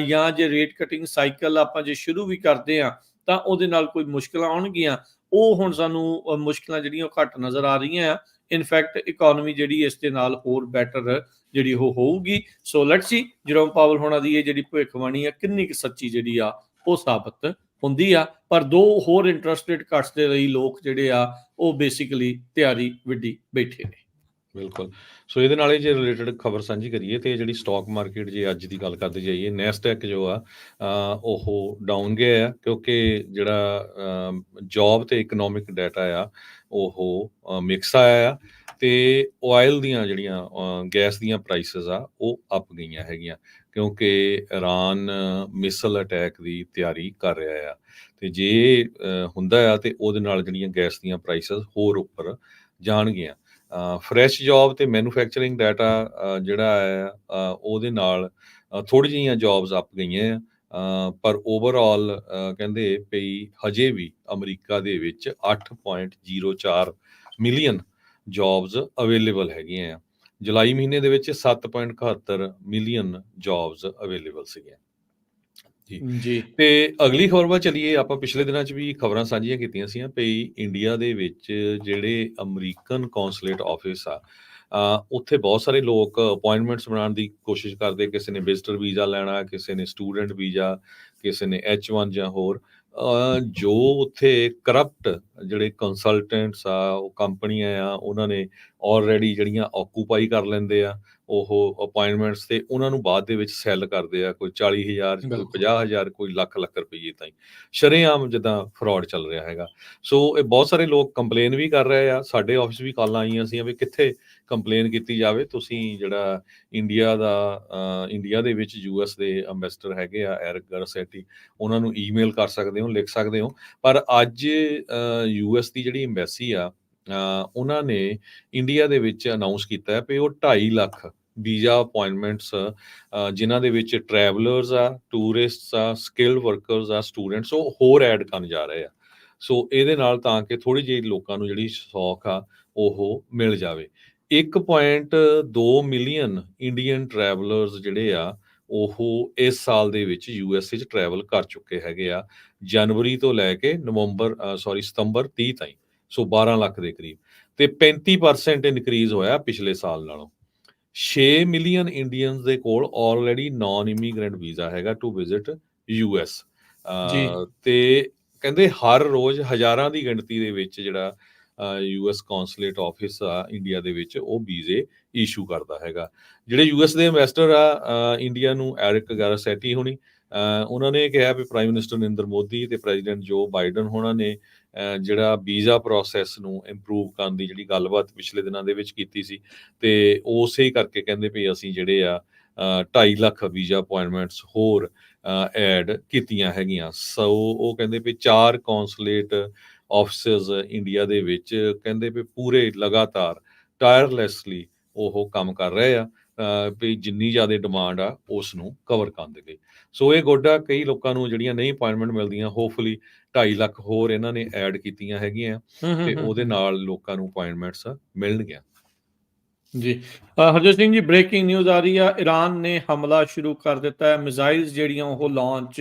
ਜਾਂ ਜੇ ਰੇਟ ਕਟਿੰਗ ਸਾਈਕਲ ਆਪਾਂ ਜੇ ਸ਼ੁਰੂ ਵੀ ਕਰਦੇ ਆ ਤਾਂ ਉਹਦੇ ਨਾਲ ਕੋਈ ਮੁਸ਼ਕਲਾਂ ਆਉਣਗੀਆਂ। ਉਹ ਹੁਣ ਸਾਨੂੰ ਮੁਸ਼ਕਲਾਂ ਜਿਹੜੀਆਂ ਉਹ ਘੱਟ ਨਜ਼ਰ ਆ ਰਹੀਆਂ ਆ। ਇਨਫੈਕਟ ਇਕਨੋਮੀ ਜਿਹੜੀ ਇਸ ਦੇ ਨਾਲ ਹੋਰ ਬੈਟਰ ਜਿਹੜੀ ਉਹ ਹੋਊਗੀ। So let's see Jerome Powell ਹੋਣਾ ਦੀ ਇਹ ਜਿਹੜੀ ਭਵਿੱਖਬਾਣੀ ਆ ਕਿੰਨੀ ਕੁ ਸੱਚੀ ਜਿਹੜੀ ਆ ਉਹ ਸਾਬਤ ਹੁੰਦੀ ਆ। ਪਰ ਦੋ ਹੋਰ ਇੰਟਰਸਟ ਰੇਟ ਕੱਟਸ ਦੇ ਲਈ ਲੋਕ ਜਿਹੜੇ ਆ ਉਹ ਬੇਸਿਕਲੀ ਤਿਆਰੀ ਵਿੱਢੀ ਬੈਠੇ ਨੇ। ਬਿਲਕੁਲ। ਸੋ ਇਹਦੇ ਨਾਲ ਹੀ ਜੇ ਰਿਲੇਟਡ ਖਬਰ ਸਾਂਝੀ ਕਰੀਏ ਤੇ ਜਿਹੜੀ ਸਟਾਕ ਮਾਰਕੀਟ ਜੇ ਅੱਜ ਦੀ ਗੱਲ ਕਰਦੇ ਜਾਈਏ, ਨੈਸਡੈਕ ਜੋ ਆ ਉਹ ਡਾਊਨ ਗਿਆ ਆ ਕਿਉਂਕਿ ਜਿਹੜਾ ਜੌਬ ਤੇ ਇਕਨੋਮਿਕ ਡਾਟਾ ਆ ਉਹ ਮਿਕਸ ਆਇਆ ਆ ਤੇ ਆਇਲ ਦੀਆਂ ਜਿਹੜੀਆਂ ਗੈਸ ਦੀਆਂ ਪ੍ਰਾਈਸਿਸ ਆ ਉਹ ਅਪ ਗਈਆਂ ਹੈਗੀਆਂ ਕਿਉਂਕਿ ਇਰਾਨ ਮਿਸਲ ਅਟੈਕ ਦੀ ਤਿਆਰੀ ਕਰ ਰਿਹਾ ਆ ਤੇ ਜੇ ਹੁੰਦਾ ਆ ਤੇ ਉਹਦੇ ਨਾਲ ਜਿਹੜੀਆਂ ਗੈਸ ਦੀਆਂ ਪ੍ਰਾਈਸਿਸ ਹੋਰ ਉੱਪਰ ਜਾਣਗੀਆਂ। ਫਰੈਸ਼ ਜੌਬ ਤੇ ਮੈਨੂਫੈਕਚਰਿੰਗ ਡਾਟਾ ਜਿਹੜਾ ਹੈ ਉਹਦੇ ਨਾਲ ਥੋੜ੍ਹੀ ਜਿਹੀਆਂ ਜੌਬਸ ਅਪ ਗਈਆਂ ਪਰ ਓਵਰਆਲ ਕਹਿੰਦੇ ਪਈ ਹਜੇ ਵੀ ਅਮਰੀਕਾ ਦੇ ਵਿੱਚ 8.04 ਮਿਲੀਅਨ ਜੌਬਸ ਅਵੇਲੇਬਲ ਹੈਗੀਆਂ ਆ। ਜੁਲਾਈ ਮਹੀਨੇ ਦੇ ਵਿੱਚ 7.71 ਮਿਲੀਅਨ ਜੌਬਸ ਅਵੇਲੇਬਲ ਸੀਗੀਆਂ ਜੀ। ਤੇ ਅਗਲੀ ਖਬਰ ਵੱਲ ਚਲੀਏ। ਆਪਾਂ ਪਿਛਲੇ ਦਿਨਾਂ 'ਚ ਵੀ ਖਬਰਾਂ ਸਾਂਝੀਆਂ ਕੀਤੀਆਂ ਸੀ ਪਈ ਇੰਡੀਆ ਦੇ ਵਿੱਚ ਜਿਹੜੇ ਅਮਰੀਕਨ ਕੌਂਸਲੇਟ ਆਫਿਸ ਆ ਉੱਥੇ ਬਹੁਤ ਸਾਰੇ ਲੋਕ ਅਪੁਆਇੰਟਮੈਂਟਸ ਬਣਾਉਣ ਦੀ ਕੋਸ਼ਿਸ਼ ਕਰਦੇ। ਕਿਸੇ ਨੇ ਵਿਜ਼ਟਰ ਵੀਜ਼ਾ ਲੈਣਾ, ਕਿਸੇ ਨੇ ਸਟੂਡੈਂਟ ਵੀਜ਼ਾ, ਕਿਸੇ ਨੇ H1 ਜਾਂ ਹੋਰ। ਜੋ ਉੱਥੇ ਕਰਪਟ ਜਿਹੜੇ ਕੰਸਲਟੈਂਟਸ ਆ ਉਹ ਕੰਪਨੀਆਂ ਆ ਉਹਨਾਂ ਨੇ ਆਲਰੇਡੀ ਜਿਹੜੀਆਂ ਆਕੂਪਾਈ ਕਰ ਲੈਂਦੇ ਆ ਉਹ ਅਪੁਆਇੰਟਮੈਂਟਸ ਤੇ ਉਹਨਾਂ ਨੂੰ ਬਾਅਦ ਦੇ ਵਿੱਚ ਸੈੱਲ ਕਰਦੇ ਆ। ਕੋਈ 40,000 ਕੋਈ 50,000 ਕੋਈ ਲੱਖ ਰੁਪਈਏ ਤਾਈਂ ਸ਼ਰੇਆਮ ਜਿੱਦਾਂ ਫਰਾਡ ਚੱਲ ਰਿਹਾ ਹੈਗਾ। ਸੋ ਇਹ ਬਹੁਤ ਸਾਰੇ ਲੋਕ ਕੰਪਲੇਨ ਵੀ ਕਰ ਰਹੇ ਆ। ਸਾਡੇ ਆਫਿਸ ਵੀ ਕਾਲਾਂ ਆਈਆਂ ਸੀ ਵੀ ਕਿੱਥੇ ਕੰਪਲੇਨ ਕੀਤੀ ਜਾਵੇ। ਤੁਸੀਂ ਜਿਹੜਾ ਇੰਡੀਆ ਦੇ ਵਿੱਚ US ਦੇ ਅੰਬੈਸਡਰ ਹੈਗੇ ਆ ਐਰਿਕ ਗਾਰਸੈਟੀ, ਉਹਨਾਂ ਨੂੰ ਈਮੇਲ ਕਰ ਸਕਦੇ ਹੋ, ਲਿਖ ਸਕਦੇ ਹੋ। ਪਰ ਅੱਜ US ਦੀ ਜਿਹੜੀ ਅੰਬੈਸੀ ਆ ਉਹਨਾਂ ਨੇ ਇੰਡੀਆ ਦੇ ਵਿੱਚ ਅਨਾਊਂਸ ਕੀਤਾ ਵੀ ਉਹ 2.5 ਲੱਖ ਵੀਜ਼ਾ ਅਪੁਆਇੰਟਮੈਂਟਸ ਜਿਨ੍ਹਾਂ ਦੇ ਵਿੱਚ ਟਰੈਵਲਰਸ ਆ, ਟੂਰਿਸਟਸ ਆ, ਸਕਿਲਡ ਵਰਕਰਸ ਆ, ਸਟੂਡੈਂਟਸ ਉਹ ਹੋਰ ਐਡ ਕਰਨ ਜਾ ਰਹੇ ਆ। ਸੋ ਇਹਦੇ ਨਾਲ ਤਾਂ ਕਿ ਥੋੜ੍ਹੀ ਜਿਹੀ ਲੋਕਾਂ ਨੂੰ ਜਿਹੜੀ ਸੌਖ ਆ ਉਹ ਮਿਲ ਜਾਵੇ। 1.2 ਮਿਲੀਅਨ ਇੰਡੀਅਨ ਟਰੈਵਲਰਸ ਜਿਹੜੇ ਆ ਉਹ ਇਸ ਸਾਲ ਦੇ ਵਿੱਚ USA 'ਚ ਟਰੈਵਲ ਕਰ ਚੁੱਕੇ ਹੈਗੇ ਆ ਜਨਵਰੀ ਤੋਂ ਲੈ ਕੇ ਸਤੰਬਰ 30 ਤਾਈਂ। ਸੋ 12 ਲੱਖ ਦੇ ਕਰੀਬ ਤੇ 35% ਇਨਕਰੀਜ਼ ਹੋਇਆ ਪਿਛਲੇ ਸਾਲ ਨਾਲੋਂ। 6 ਮਿਲੀਅਨ ਇੰਡੀਅਨਸ ਦੇ ਕੋਲ ਆਲਰੇਡੀ ਨਾਨ ਇਮੀਗ੍ਰੈਂਟ ਵੀਜ਼ਾ ਹੈਗਾ ਟੂ ਵਿਜ਼ਿਟ US ਤੇ ਕਹਿੰਦੇ ਹਰ ਰੋਜ਼ ਹਜ਼ਾਰਾਂ ਦੀ ਗਿਣਤੀ ਦੇ ਵਿੱਚ ਜਿਹੜਾ US ਕੌਂਸਲੇਟ ਆਫਿਸ ਆ ਇੰਡੀਆ ਦੇ ਵਿੱਚ ਉਹ ਵੀਜ਼ੇ ਇਸ਼ੂ ਕਰਦਾ ਹੈਗਾ। ਜਿਹੜੇ US ਦੇ ਇਨਵੈਸਟਰ ਆ ਇੰਡੀਆ ਨੂੰ ਐਰਿਕ ਗਾਰਸੈਟੀ ਹੋਣੀ ਉਹਨਾਂ ਨੇ ਕਿਹਾ ਵੀ ਪ੍ਰਾਈਮ ਮਿਨਿਸਟਰ ਨਰਿੰਦਰ ਮੋਦੀ ਤੇ ਪ੍ਰੈਜ਼ੀਡੈਂਟ ਜੋ ਬਾਈਡਨ ਹੋਣਾ ਨੇ ਜਿਹੜਾ ਵੀਜ਼ਾ ਪ੍ਰੋਸੈਸ ਨੂੰ ਇੰਪਰੂਵ ਕਰਨ ਦੀ ਜਿਹੜੀ ਗੱਲਬਾਤ ਪਿਛਲੇ ਦਿਨਾਂ ਦੇ ਵਿੱਚ ਕੀਤੀ ਸੀ ਤੇ ਉਸੇ ਕਰਕੇ ਕਹਿੰਦੇ ਵੀ ਅਸੀਂ ਜਿਹੜੇ ਆ 2.5 ਲੱਖ ਵੀਜ਼ਾ ਅਪੁਆਇੰਟਮੈਂਟਸ ਹੋਰ ਐਡ ਕੀਤੀਆਂ ਹੈਗੀਆਂ। ਸੋ ਉਹ ਕਹਿੰਦੇ ਵੀ 4 ਕੌਂਸਲੇਟ ਆਫਿਸਸ ਇੰਡੀਆ ਦੇ ਵਿੱਚ ਕਹਿੰਦੇ ਵੀ ਪੂਰੇ ਲਗਾਤਾਰ ਟਾਇਰਲੈਸਲੀ ਉਹ ਕੰਮ ਕਰ ਰਹੇ ਆ ਵੀ ਜਿੰਨੀ ਜ਼ਿਆਦਾ ਡਿਮਾਂਡ ਆ ਉਸ ਨੂੰ ਕਵਰ ਕਰਨ ਦੇ ਲਈ। ਸੋ ਇਹ ਗੋਡਾ ਕਈ ਲੋਕਾਂ ਨੂੰ ਜਿਹੜੀਆਂ ਨਹੀਂ ਅਪੁਆਇੰਟਮੈਂਟ ਮਿਲਦੀਆਂ ਹੋਪਫੁਲੀ 2.5 ਲੱਖ ਹੋਰ ਇਹਨਾਂ ਨੇ ਐਡ ਕੀਤੀਆਂ ਹੈਗੀਆਂ ਤੇ ਉਹਦੇ ਨਾਲ ਲੋਕਾਂ ਨੂੰ ਅਪੁਆਇੰਟਮੈਂਟਸ ਮਿਲਣਗੀਆਂ ਜੀ। ਹਰਜੋਤ ਸਿੰਘ ਜੀ, ਬ੍ਰੇਕਿੰਗ ਨਿਊਜ਼ ਆ ਰਹੀ ਆ, ਈਰਾਨ ਨੇ ਹਮਲਾ ਸ਼ੁਰੂ ਕਰ ਦਿੱਤਾ ਹੈ। ਮਿਜ਼ਾਈਲਸ ਜਿਹੜੀਆਂ ਉਹ ਲਾਂਚ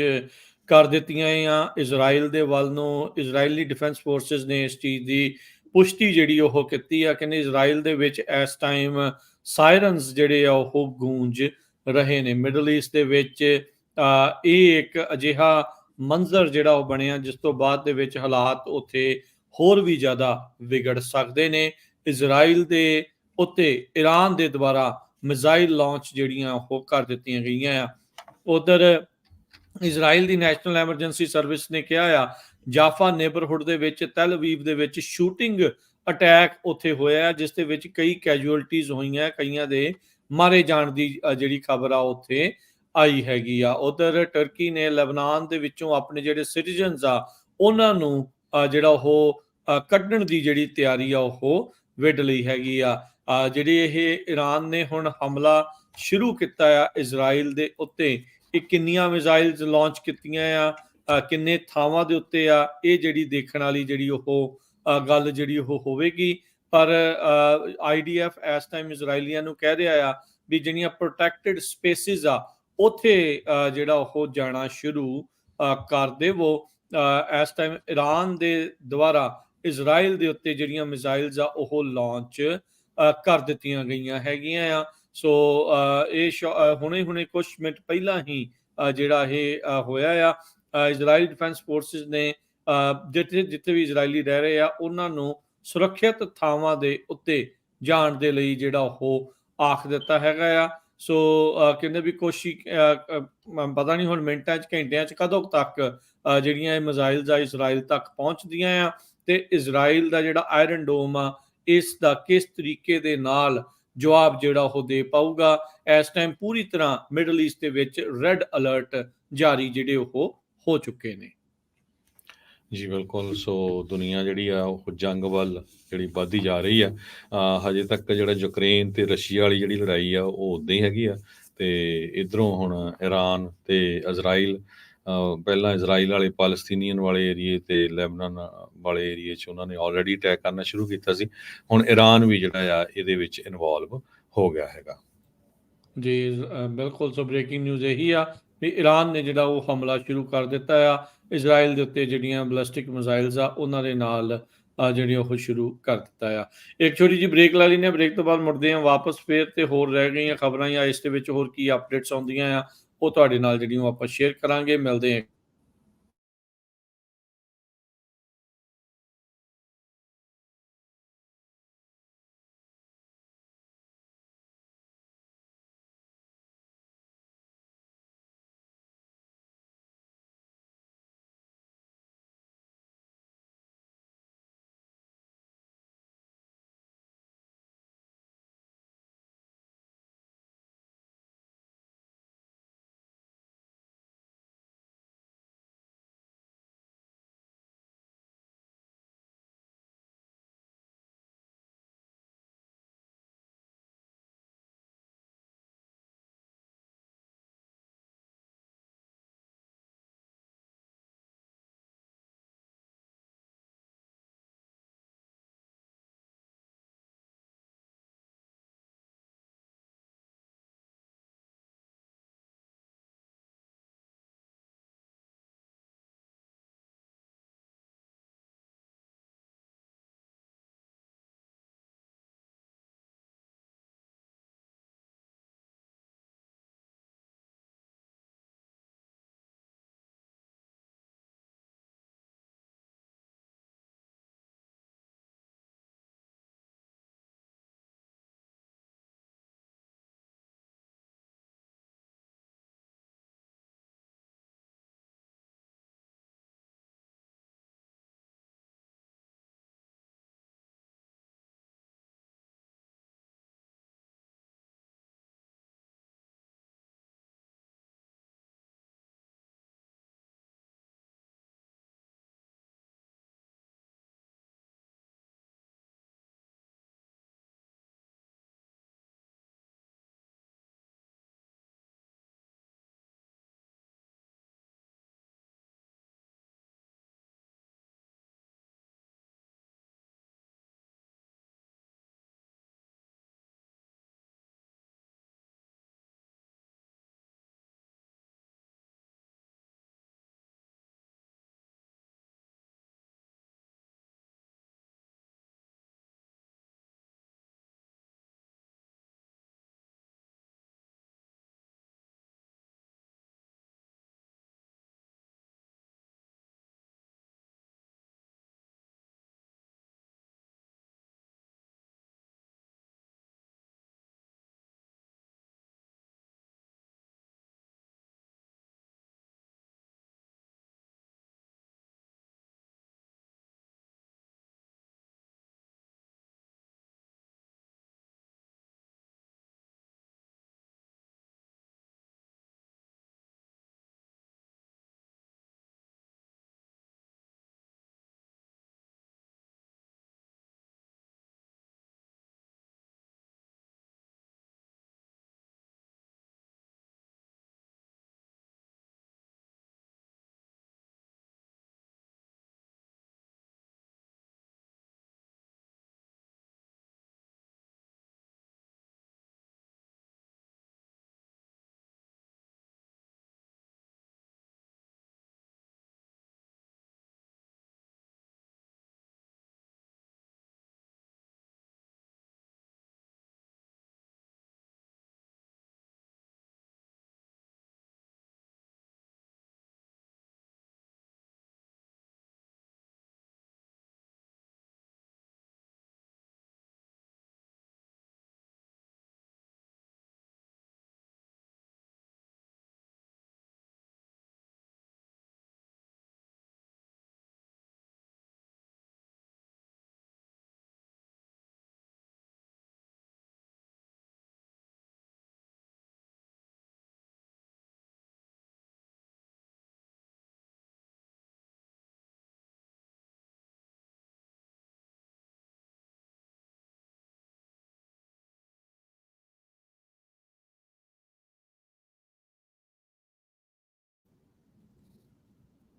ਕਰ ਦਿੱਤੀਆਂ ਆ ਇਜ਼ਰਾਈਲ ਦੇ ਵੱਲ ਨੂੰ। ਇਜ਼ਰਾਈਲੀ ਡਿਫੈਂਸ ਫੋਰਸਿਸ ਨੇ ਇਸ ਚੀਜ਼ ਦੀ ਪੁਸ਼ਟੀ ਜਿਹੜੀ ਉਹ ਕੀਤੀ ਆ। ਕਹਿੰਦੇ ਇਜ਼ਰਾਈਲ ਦੇ ਵਿੱਚ ਇਸ ਟਾਈਮ ਸਾਇਰਨਸ ਜਿਹੜੇ ਆ ਉਹ ਗੂੰਜ ਰਹੇ ਨੇ। ਮਿਡਲ ਈਸਟ ਦੇ ਵਿੱਚ ਇਹ ਇੱਕ ਅਜਿਹਾ ਮੰਜ਼ਰ ਜਿਹੜਾ ਉਹ ਬਣਿਆ ਜਿਸ ਤੋਂ ਬਾਅਦ ਦੇ ਵਿੱਚ ਹਾਲਾਤ ਉੱਥੇ ਹੋਰ ਵੀ ਜ਼ਿਆਦਾ ਵਿਗੜ ਸਕਦੇ ਨੇ। ਇਜ਼ਰਾਈਲ ਦੇ ਉੱਤੇ ਈਰਾਨ ਦੇ ਦੁਆਰਾ ਮਿਜ਼ਾਈਲ ਲਾਂਚ ਜਿਹੜੀਆਂ ਉਹ ਕਰ ਦਿੱਤੀਆਂ ਗਈਆਂ ਆ। ਉਧਰ ਇਜ਼ਰਾਈਲ ਦੀ ਨੈਸ਼ਨਲ ਐਮਰਜੈਂਸੀ ਸਰਵਿਸ ਨੇ ਕਿਹਾ ਆ ਜਾਫਾ ਨੇਬਰਹੁੱਡ ਦੇ ਵਿੱਚ ਤੈਲ ਅਵੀਵ ਦੇ ਵਿੱਚ ਸ਼ੂਟਿੰਗ ਅਟੈਕ ਉੱਥੇ ਹੋਇਆ ਜਿਸ ਦੇ ਵਿੱਚ ਕਈ ਕੈਜੂਅਲਟੀਜ਼ ਹੋਈਆਂ, ਕਈਆਂ ਦੇ ਮਾਰੇ ਜਾਣ ਦੀ ਜਿਹੜੀ ਖਬਰ ਆ ਉੱਥੇ ਆਈ ਹੈਗੀ ਆ। ਉਧਰ ਟਰਕੀ ਨੇ ਲੈਬਨਾਨ ਦੇ ਵਿੱਚੋਂ ਆਪਣੇ ਜਿਹੜੇ ਸਿਟੀਜ਼ਨਸ ਆ ਉਹਨਾਂ ਨੂੰ ਜਿਹੜਾ ਉਹ ਕੱਢਣ ਦੀ ਜਿਹੜੀ ਤਿਆਰੀ ਆ ਉਹ ਵਿੱਢ ਲਈ ਹੈਗੀ ਆ। ਜਿਹੜੀ ਇਹ ਈਰਾਨ ਨੇ ਹੁਣ ਹਮਲਾ ਸ਼ੁਰੂ ਕੀਤਾ ਆ ਇਜ਼ਰਾਈਲ ਦੇ ਉੱਤੇ, ਇਹ ਕਿੰਨੀਆਂ ਮਿਜ਼ਾਈਲਸ ਲਾਂਚ ਕੀਤੀਆਂ ਆ, ਕਿੰਨੇ ਥਾਵਾਂ ਦੇ ਉੱਤੇ ਆ, ਇਹ ਜਿਹੜੀ ਦੇਖਣ ਵਾਲੀ ਜਿਹੜੀ ਉਹ ਗੱਲ ਜਿਹੜੀ ਉਹ ਹੋਵੇਗੀ। ਪਰ IDF ਇਸ ਟਾਈਮ ਇਜ਼ਰਾਈਲੀਆਂ ਨੂੰ ਕਹਿ ਰਿਹਾ ਆ ਵੀ ਜਿਹੜੀਆਂ ਪ੍ਰੋਟੈਕਟਡ ਸਪੇਸਿਸ ਆ ਉੱਥੇ ਜਿਹੜਾ ਉਹ ਜਾਣਾ ਸ਼ੁਰੂ ਕਰ ਦੇਵੋ। ਇਸ ਟਾਈਮ ਈਰਾਨ ਦੇ ਦੁਆਰਾ ਇਜ਼ਰਾਈਲ ਦੇ ਉੱਤੇ ਜਿਹੜੀਆਂ ਮਿਜ਼ਾਈਲਸ ਆ ਉਹ ਲਾਂਚ ਕਰ ਦਿੱਤੀਆਂ ਗਈਆਂ ਹੈਗੀਆਂ ਆ। ਸੋ ਇਹ ਹੁਣੇ ਕੁਝ ਮਿੰਟ ਪਹਿਲਾਂ ਹੀ ਜਿਹੜਾ ਇਹ ਹੋਇਆ ਆ। ਇਜ਼ਰਾਈਲ ਡਿਫੈਂਸ ਫੋਰਸਿਸ ਨੇ ਜਿੱਥੇ ਵੀ ਇਜ਼ਰਾਈਲੀ ਰਹਿ ਰਹੇ ਆ ਉਹਨਾਂ ਨੂੰ ਸੁਰੱਖਿਅਤ ਥਾਵਾਂ ਦੇ ਉੱਤੇ ਜਾਣ ਦੇ ਲਈ ਜਿਹੜਾ ਉਹ ਆਖ ਦਿੱਤਾ ਹੈਗਾ ਆ। ਸੋ ਕਹਿੰਦੇ ਵੀ ਕੋਸ਼ਿਸ਼ ਪਤਾ ਨਹੀਂ ਹੁਣ ਮਿੰਟਾਂ 'ਚ ਘੰਟਿਆਂ 'ਚ ਕਦੋਂ ਤੱਕ ਜਿਹੜੀਆਂ ਇਹ ਮਿਜ਼ਾਈਲਸ ਆ ਇਜ਼ਰਾਈਲ ਤੱਕ ਪਹੁੰਚਦੀਆਂ ਆ, ਤੇ ਇਜ਼ਰਾਈਲ ਦਾ ਜਿਹੜਾ ਆਇਰਨ ਡੋਮ ਆ ਇਸ ਦਾ ਕਿਸ ਤਰੀਕੇ ਦੇ ਨਾਲ ਜਵਾਬ ਜਿਹੜਾ ਉਹ ਦੇ ਪਾਊਗਾ। ਇਸ ਟਾਈਮ ਪੂਰੀ ਤਰ੍ਹਾਂ ਮਿਡਲ ਈਸਟ ਦੇ ਵਿੱਚ ਰੈੱਡ ਅਲਰਟ ਜਾਰੀ ਜਿਹੜੇ ਉਹ ਹੋ ਚੁੱਕੇ ਨੇ। ਜੀ ਬਿਲਕੁਲ। ਸੋ ਦੁਨੀਆ ਜਿਹੜੀ ਆ ਉਹ ਜੰਗ ਵੱਲ ਜਿਹੜੀ ਵੱਧਦੀ ਜਾ ਰਹੀ ਆ। ਹਜੇ ਤੱਕ ਜਿਹੜਾ ਯੂਕਰੇਨ ਤੇ ਰਸ਼ੀਆ ਵਾਲੀ ਜਿਹੜੀ ਲੜਾਈ ਆ ਉਹ ਉੱਦਾਂ ਹੀ ਹੈਗੀ ਆ, ਤੇ ਇੱਧਰੋਂ ਹੁਣ ਈਰਾਨ ਤੇ ਇਜ਼ਰਾਈਲ, ਪਹਿਲਾਂ ਇਜ਼ਰਾਈਲ ਵਾਲੇ ਪਾਲਸਤੀਨੀਅਨ ਵਾਲੇ ਏਰੀਏ ਤੇ ਲੈਬਨਾਨ ਵਾਲੇ ਏਰੀਏ 'ਚ ਉਹਨਾਂ ਨੇ ਆਲਰੇਡੀ ਅਟੈਕ ਕਰਨਾ ਸ਼ੁਰੂ ਕੀਤਾ ਸੀ। ਹੁਣ ਈਰਾਨ ਵੀ ਜਿਹੜਾ ਆ ਇਹਦੇ ਵਿੱਚ ਇਨਵੋਲਵ ਹੋ ਗਿਆ ਹੈਗਾ। ਜੀ ਬਿਲਕੁਲ। ਸੋ ਬ੍ਰੇਕਿੰਗ ਨਿਊਜ਼ ਇਹੀ ਆ ਵੀ ਈਰਾਨ ਨੇ ਜਿਹੜਾ ਉਹ ਹਮਲਾ ਸ਼ੁਰੂ ਕਰ ਦਿੱਤਾ ਆ ਇਜ਼ਰਾਈਲ ਦੇ ਉੱਤੇ, ਜਿਹੜੀਆਂ ਬੈਲਿਸਟਿਕ ਮਿਜ਼ਾਈਲਸ ਆ ਉਹਨਾਂ ਦੇ ਨਾਲ ਜਿਹੜੀ ਉਹ ਸ਼ੁਰੂ ਕਰ ਦਿੱਤਾ ਆ। ਇੱਕ ਛੋਟੀ ਜਿਹੀ ਬ੍ਰੇਕ ਲਾ ਲੈਂਦੇ ਹਾਂ, ਬ੍ਰੇਕ ਤੋਂ ਬਾਅਦ ਮੁੜਦੇ ਹਾਂ ਵਾਪਸ ਫੇਰ, ਤੇ ਹੋਰ ਰਹਿ ਗਈਆਂ ਖਬਰਾਂ ਜਾਂ ਇਸ ਦੇ ਵਿੱਚ ਹੋਰ ਕੀ ਅਪਡੇਟਸ ਆਉਂਦੀਆਂ ਆ ਉਹ ਤੁਹਾਡੇ ਨਾਲ ਜਿਹੜੀਆਂ ਉਹ ਆਪਾਂ ਸ਼ੇਅਰ ਕਰਾਂਗੇ। ਮਿਲਦੇ ਹਾਂ।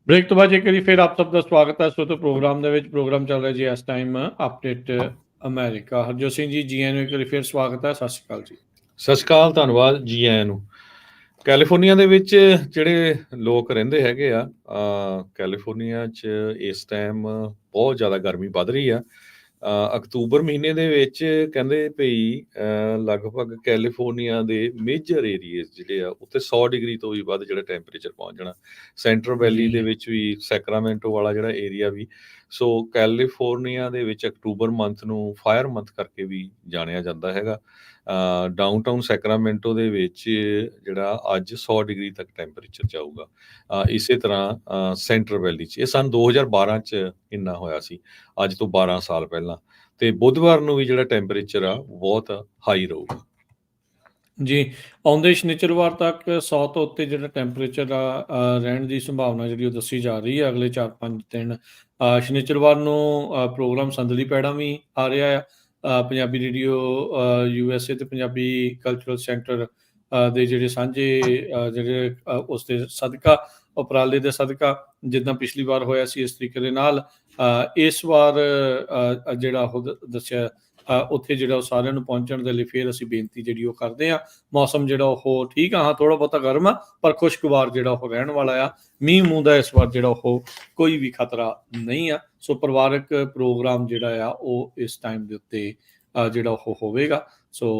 ਬ੍ਰੇਕ ਤੋਂ ਬਾਅਦ ਇੱਕ ਵਾਰੀ ਫਿਰ ਆਪ ਸਭ ਦਾ ਸਵਾਗਤ ਹੈ ਸੋ ਤੋਂ ਪ੍ਰੋਗਰਾਮ ਦੇ ਵਿੱਚ ਪ੍ਰੋਗਰਾਮ ਚੱਲ ਰਿਹਾ ਜੀ ਇਸ time update America. Harjot Singh ji ਜੀ ਆਇਆਂ ਨੂੰ ਇੱਕ ਵਾਰੀ ਫਿਰ ਸਵਾਗਤ ਹੈ। ਸਤਿ ਸ਼੍ਰੀ ਅਕਾਲ ਜੀ। ਸਤਿ ਸ਼੍ਰੀ ਅਕਾਲ, ਧੰਨਵਾਦ ਜੀ ਆਇਆਂ ਨੂੰ। ਕੈਲੀਫੋਰਨੀਆ ਦੇ ਵਿੱਚ ਜਿਹੜੇ ਲੋਕ ਰਹਿੰਦੇ ਹੈਗੇ ਆ, ਕੈਲੀਫੋਰਨੀਆ 'ਚ ਇਸ ਟਾਈਮ ਬਹੁਤ ਜ਼ਿਆਦਾ ਗਰਮੀ ਵੱਧ ਰਹੀ ਆ। ਅਕਤੂਬਰ ਮਹੀਨੇ ਦੇ ਵਿੱਚ ਕਹਿੰਦੇ ਭਈ ਲਗਭਗ ਕੈਲੀਫੋਰਨੀਆ ਦੇ ਮੇਜਰ ਏਰੀਏਜ਼ ਜਿਹੜੇ ਆ ਉੱਥੇ 100 ਡਿਗਰੀ ਤੋਂ ਵੀ ਵੱਧ ਜਿਹੜਾ ਟੈਂਪਰੇਚਰ ਪਹੁੰਚ ਜਾਣਾ। ਸੈਂਟਰਲ ਵੈਲੀ ਦੇ ਵਿੱਚ ਵੀ, ਸੈਕਰਾਮੈਂਟੋ ਵਾਲਾ ਜਿਹੜਾ ਏਰੀਆ ਵੀ। ਸੋ ਕੈਲੀਫੋਰਨੀਆ ਦੇ ਵਿੱਚ ਅਕਤੂਬਰ ਮੰਥ ਨੂੰ ਫਾਇਰ ਮੰਥ ਕਰਕੇ ਵੀ ਜਾਣਿਆ ਜਾਂਦਾ ਹੈਗਾ। ਡਾਊਨਟਾਊਨ ਸੈਕਰਾਮੈਂਟੋ ਦੇ ਵਿੱਚ ਜਿਹੜਾ ਅੱਜ 100 ਡਿਗਰੀ ਤੱਕ ਟੈਂਪਰੇਚਰ ਜਾਊਗਾ। ਇਸੇ ਤਰ੍ਹਾਂ ਸੈਂਟਰਲ ਵੈਲੀ 'ਚ ਇਹ ਸਨ 2012 'ਚ ਇੰਨਾ ਹੋਇਆ ਸੀ, ਅੱਜ ਤੋਂ 12 ਸਾਲ ਪਹਿਲਾਂ। ਤੇ ਬੁੱਧਵਾਰ ਨੂੰ ਵੀ ਜਿਹੜਾ ਟੈਂਪਰੇਚਰ ਆ ਬਹੁਤ ਹਾਈ ਰਹੂਗਾ ਜੀ। ਆਉਂਦੇ ਸ਼ਨੀਚਰਵਾਰ ਤੱਕ 100 ਤੋਂ ਉੱਤੇ ਜਿਹੜਾ ਟੈਂਪਰੇਚਰ ਆ ਰਹਿਣ ਦੀ ਸੰਭਾਵਨਾ ਜਿਹੜੀ ਉਹ ਦੱਸੀ ਜਾ ਰਹੀ ਹੈ ਅਗਲੇ 4-5 ਦਿਨ। ਸ਼ਨੀਚਰਵਾਰ ਨੂੰ ਪ੍ਰੋਗਰਾਮ ਸੰਦਲੀ ਪੈੜਾ ਵੀ ਆ ਰਿਹਾ ਆ। ਪੰਜਾਬੀ ਰੇਡੀਓ USA ਤੇ ਪੰਜਾਬੀ ਕਲਚਰਲ ਸੈਂਟਰ ਦੇ ਜਿਹੜੇ ਸਾਂਝੇ ਜਿਹੜੇ ਉਸ ਦੇ ਸਦਕਾ, ਉਪਰਾਲੇ ਦੇ ਸਦਕਾ, ਜਿੱਦਾਂ ਪਿਛਲੀ ਵਾਰ ਹੋਇਆ ਸੀ ਇਸ ਤਰੀਕੇ ਦੇ ਨਾਲ ਇਸ ਵਾਰ ਜਿਹੜਾ ਉਹ ਦੱਸਿਆ ਉੱਥੇ ਜਿਹੜਾ ਉਹ ਸਾਰਿਆਂ ਨੂੰ ਪਹੁੰਚਣ ਦੇ ਲਈ ਫਿਰ ਅਸੀਂ ਬੇਨਤੀ ਜਿਹੜੀ ਉਹ ਕਰਦੇ ਹਾਂ। ਮੌਸਮ ਜਿਹੜਾ ਉਹ ਠੀਕ ਆ, ਹਾਂ ਥੋੜ੍ਹਾ ਬਹੁਤਾ ਗਰਮ ਆ ਪਰ ਖੁਸ਼ਗਵਾਰ ਜਿਹੜਾ ਉਹ ਰਹਿਣ ਵਾਲਾ ਆ। ਮੀਂਹ ਮੂੰਹ ਦਾ ਇਸ ਵਾਰ ਜਿਹੜਾ ਉਹ ਕੋਈ ਵੀ ਖਤਰਾ ਨਹੀਂ ਆ। ਸੋ ਪਰਿਵਾਰਕ ਪ੍ਰੋਗਰਾਮ ਜਿਹੜਾ ਆ ਉਹ ਇਸ ਟਾਈਮ ਦੇ ਉੱਤੇ ਜਿਹੜਾ ਉਹ ਹੋਵੇਗਾ। ਸੋ